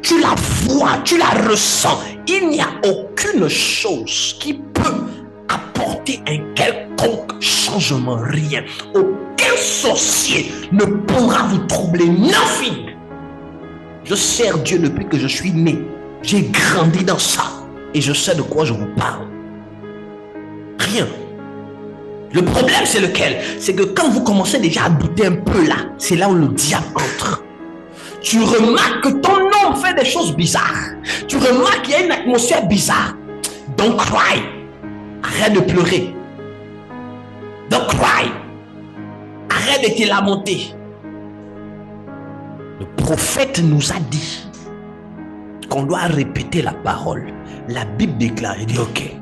Speaker 1: tu la vois, tu la ressens. Il n'y a aucune chose qui peut apporter un quelconque changement. Rien. Aucun sorcier ne pourra vous troubler. Nothing. Je sers Dieu depuis que je suis né. J'ai grandi dans ça. Et je sais de quoi je vous parle. Rien. Le problème, c'est lequel? C'est que quand vous commencez déjà à douter un peu là, c'est là où le diable entre. Tu remarques que ton homme fait des choses bizarres. Tu remarques qu'il y a une atmosphère bizarre. Don't cry. Arrête de pleurer. Don't cry. Arrête de te lamenter. Le prophète nous a dit qu'on doit répéter la parole. La Bible déclare, il dit ok,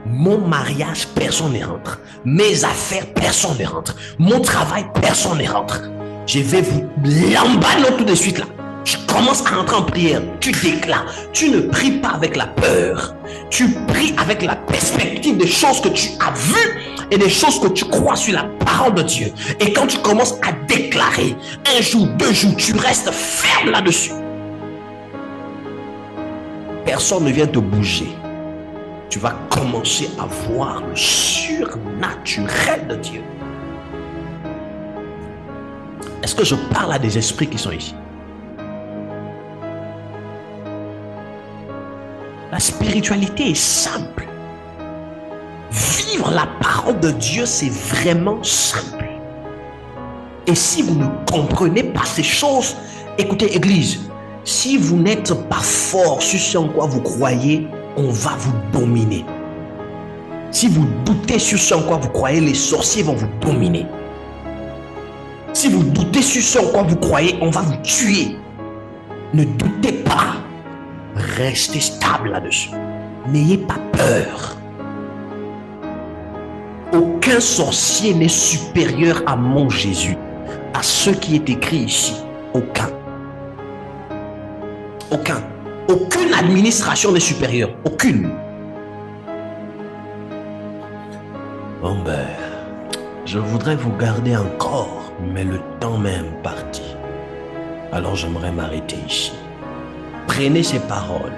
Speaker 1: mon mariage, personne ne rentre. Mes affaires, personne ne rentre. Mon travail, personne ne rentre. Je vais vous l'emballer tout de suite là. Je commence à rentrer en prière. Tu déclares. Tu ne pries pas avec la peur. Tu pries avec la perspective des choses que tu as vues et des choses que tu crois sur la parole de Dieu. Et quand tu commences à déclarer, un jour, 2 jours, tu restes ferme là-dessus. Personne ne vient te bouger. Tu vas commencer à voir le surnaturel de Dieu. Est-ce que je parle à des esprits qui sont ici? La spiritualité est simple. Vivre la parole de Dieu, c'est vraiment simple. Et si vous ne comprenez pas ces choses, écoutez, Église, si vous n'êtes pas fort sur ce en quoi vous croyez, on va vous dominer. Si vous doutez sur ce en quoi vous croyez, les sorciers vont vous dominer. Si vous doutez sur ce en quoi vous croyez, on va vous tuer. Ne doutez pas. Restez stable là-dessus. N'ayez pas peur. Aucun sorcier n'est supérieur à mon Jésus. À ce qui est écrit ici. Aucun. Aucun. Aucune administration n'est supérieure. Aucune. Bon ben, je voudrais vous garder encore, mais le temps m'est imparti. Alors j'aimerais m'arrêter ici. Prenez ces paroles.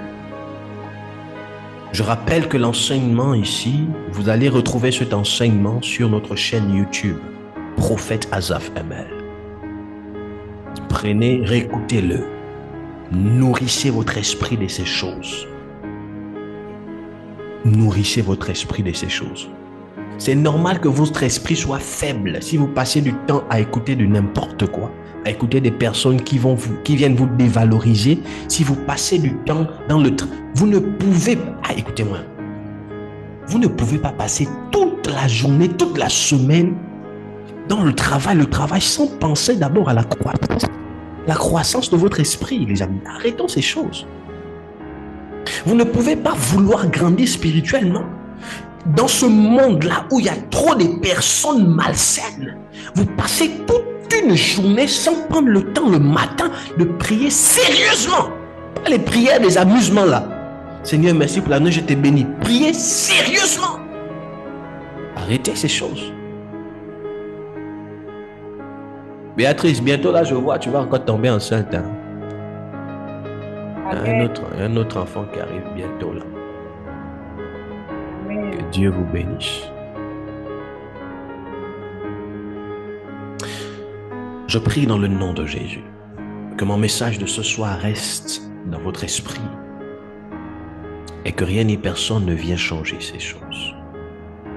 Speaker 1: Je rappelle que l'enseignement ici, vous allez retrouver cet enseignement sur notre chaîne YouTube, Prophète Azaf ML. Prenez, réécoutez-le. Nourrissez votre esprit de ces choses. Nourrissez votre esprit de ces choses. C'est normal que votre esprit soit faible si vous passez du temps à écouter de n'importe quoi, à écouter des personnes qui viennent vous dévaloriser. Si vous passez du temps dans le vous ne pouvez pas, écoutez-moi, vous ne pouvez pas passer toute la journée, toute la semaine dans le travail sans penser d'abord à la croissance de votre esprit, les amis. Arrêtons ces choses. Vous ne pouvez pas vouloir grandir spirituellement dans ce monde-là où il y a trop de personnes malsaines. Vous passez toute une journée sans prendre le temps le matin de prier sérieusement. Pas les prières des amusements là. Seigneur, merci pour la nuit, je t'ai béni. Priez sérieusement. Arrêtez ces choses. Béatrice, bientôt là, je vois, tu vas encore tomber enceinte. Hein? Il y a un autre enfant qui arrive bientôt là.
Speaker 2: Amen.
Speaker 1: Que Dieu vous bénisse. Je prie dans le nom de Jésus que mon message de ce soir reste dans votre esprit et que rien ni personne ne vienne changer ces choses.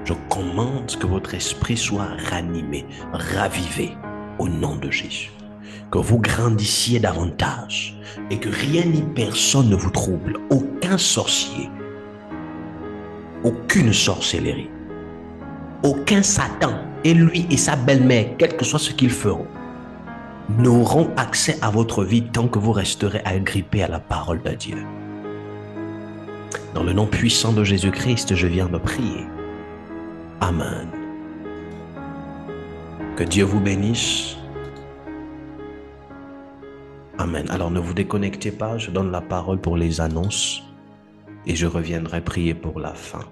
Speaker 1: Je commande que votre esprit soit ranimé, ravivé au nom de Jésus. Que vous grandissiez davantage et que rien ni personne ne vous trouble. Aucun sorcier, aucune sorcellerie, aucun Satan et lui et sa belle-mère, quel que soit ce qu'ils feront, n'auront accès à votre vie tant que vous resterez agrippés à la parole de Dieu. Dans le nom puissant de Jésus-Christ, je viens de prier. Amen. Que Dieu vous bénisse. Amen. Alors ne vous déconnectez pas, je donne la parole pour les annonces et je reviendrai prier pour la fin.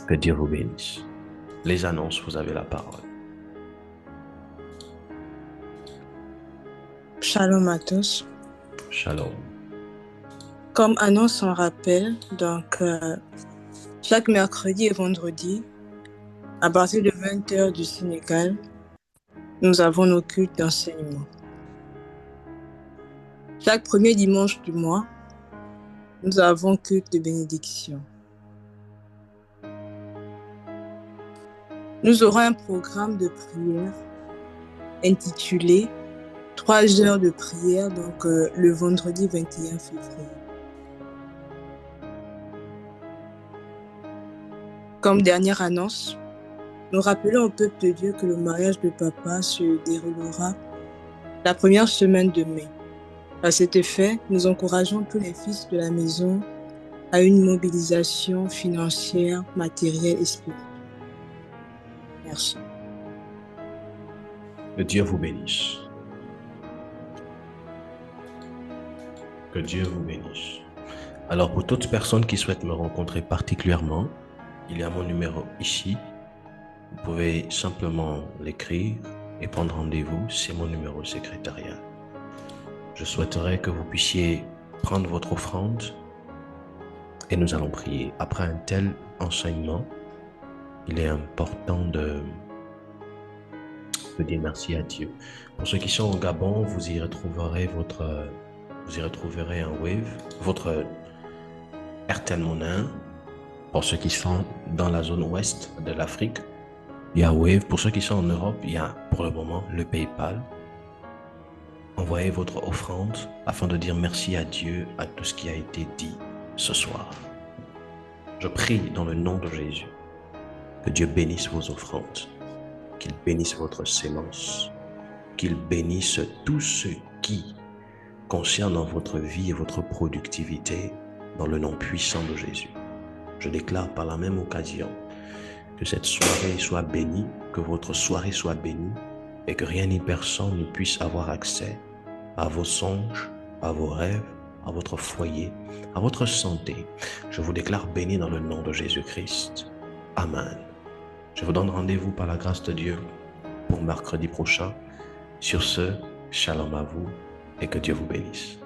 Speaker 1: Que Dieu vous bénisse. Les annonces, vous avez la parole.
Speaker 3: Shalom à tous.
Speaker 1: Shalom.
Speaker 3: Comme annonce en rappel, donc chaque mercredi et vendredi, à partir de 20h du Sénégal, nous avons nos cultes d'enseignement. Chaque premier dimanche du mois, nous avons culte de bénédiction. Nous aurons un programme de prière intitulé 3 heures de prière, donc le vendredi 21 février. Comme dernière annonce, nous rappelons au peuple de Dieu que le mariage de papa se déroulera la première semaine de mai. À cet effet, nous encourageons tous les fils de la maison à une mobilisation financière, matérielle et spirituelle. Merci.
Speaker 1: Que Dieu vous bénisse. Que Dieu vous bénisse. Alors pour toute personne qui souhaite me rencontrer particulièrement, il y a mon numéro ici. Vous pouvez simplement l'écrire et prendre rendez-vous. C'est mon numéro secrétariat. Je souhaiterais que vous puissiez prendre votre offrande et nous allons prier. Après un tel enseignement, il est important de dire merci à Dieu. Pour ceux qui sont au Gabon, vous y retrouverez un Wave, votre Airtel Money. Pour ceux qui sont dans la zone ouest de l'Afrique, il y a Wave. Pour ceux qui sont en Europe, il y a pour le moment le PayPal. Envoyez votre offrande afin de dire merci à Dieu à tout ce qui a été dit ce soir. Je prie dans le nom de Jésus que Dieu bénisse vos offrandes, qu'il bénisse votre sémence, qu'il bénisse tout ce qui concerne votre vie et votre productivité dans le nom puissant de Jésus. Je déclare par la même occasion que cette soirée soit bénie, que votre soirée soit bénie et que rien ni personne ne puisse avoir accès à vos songes, à vos rêves, à votre foyer, à votre santé. Je vous déclare béni dans le nom de Jésus-Christ. Amen. Je vous donne rendez-vous par la grâce de Dieu pour mercredi prochain. Sur ce, shalom à vous et que Dieu vous bénisse.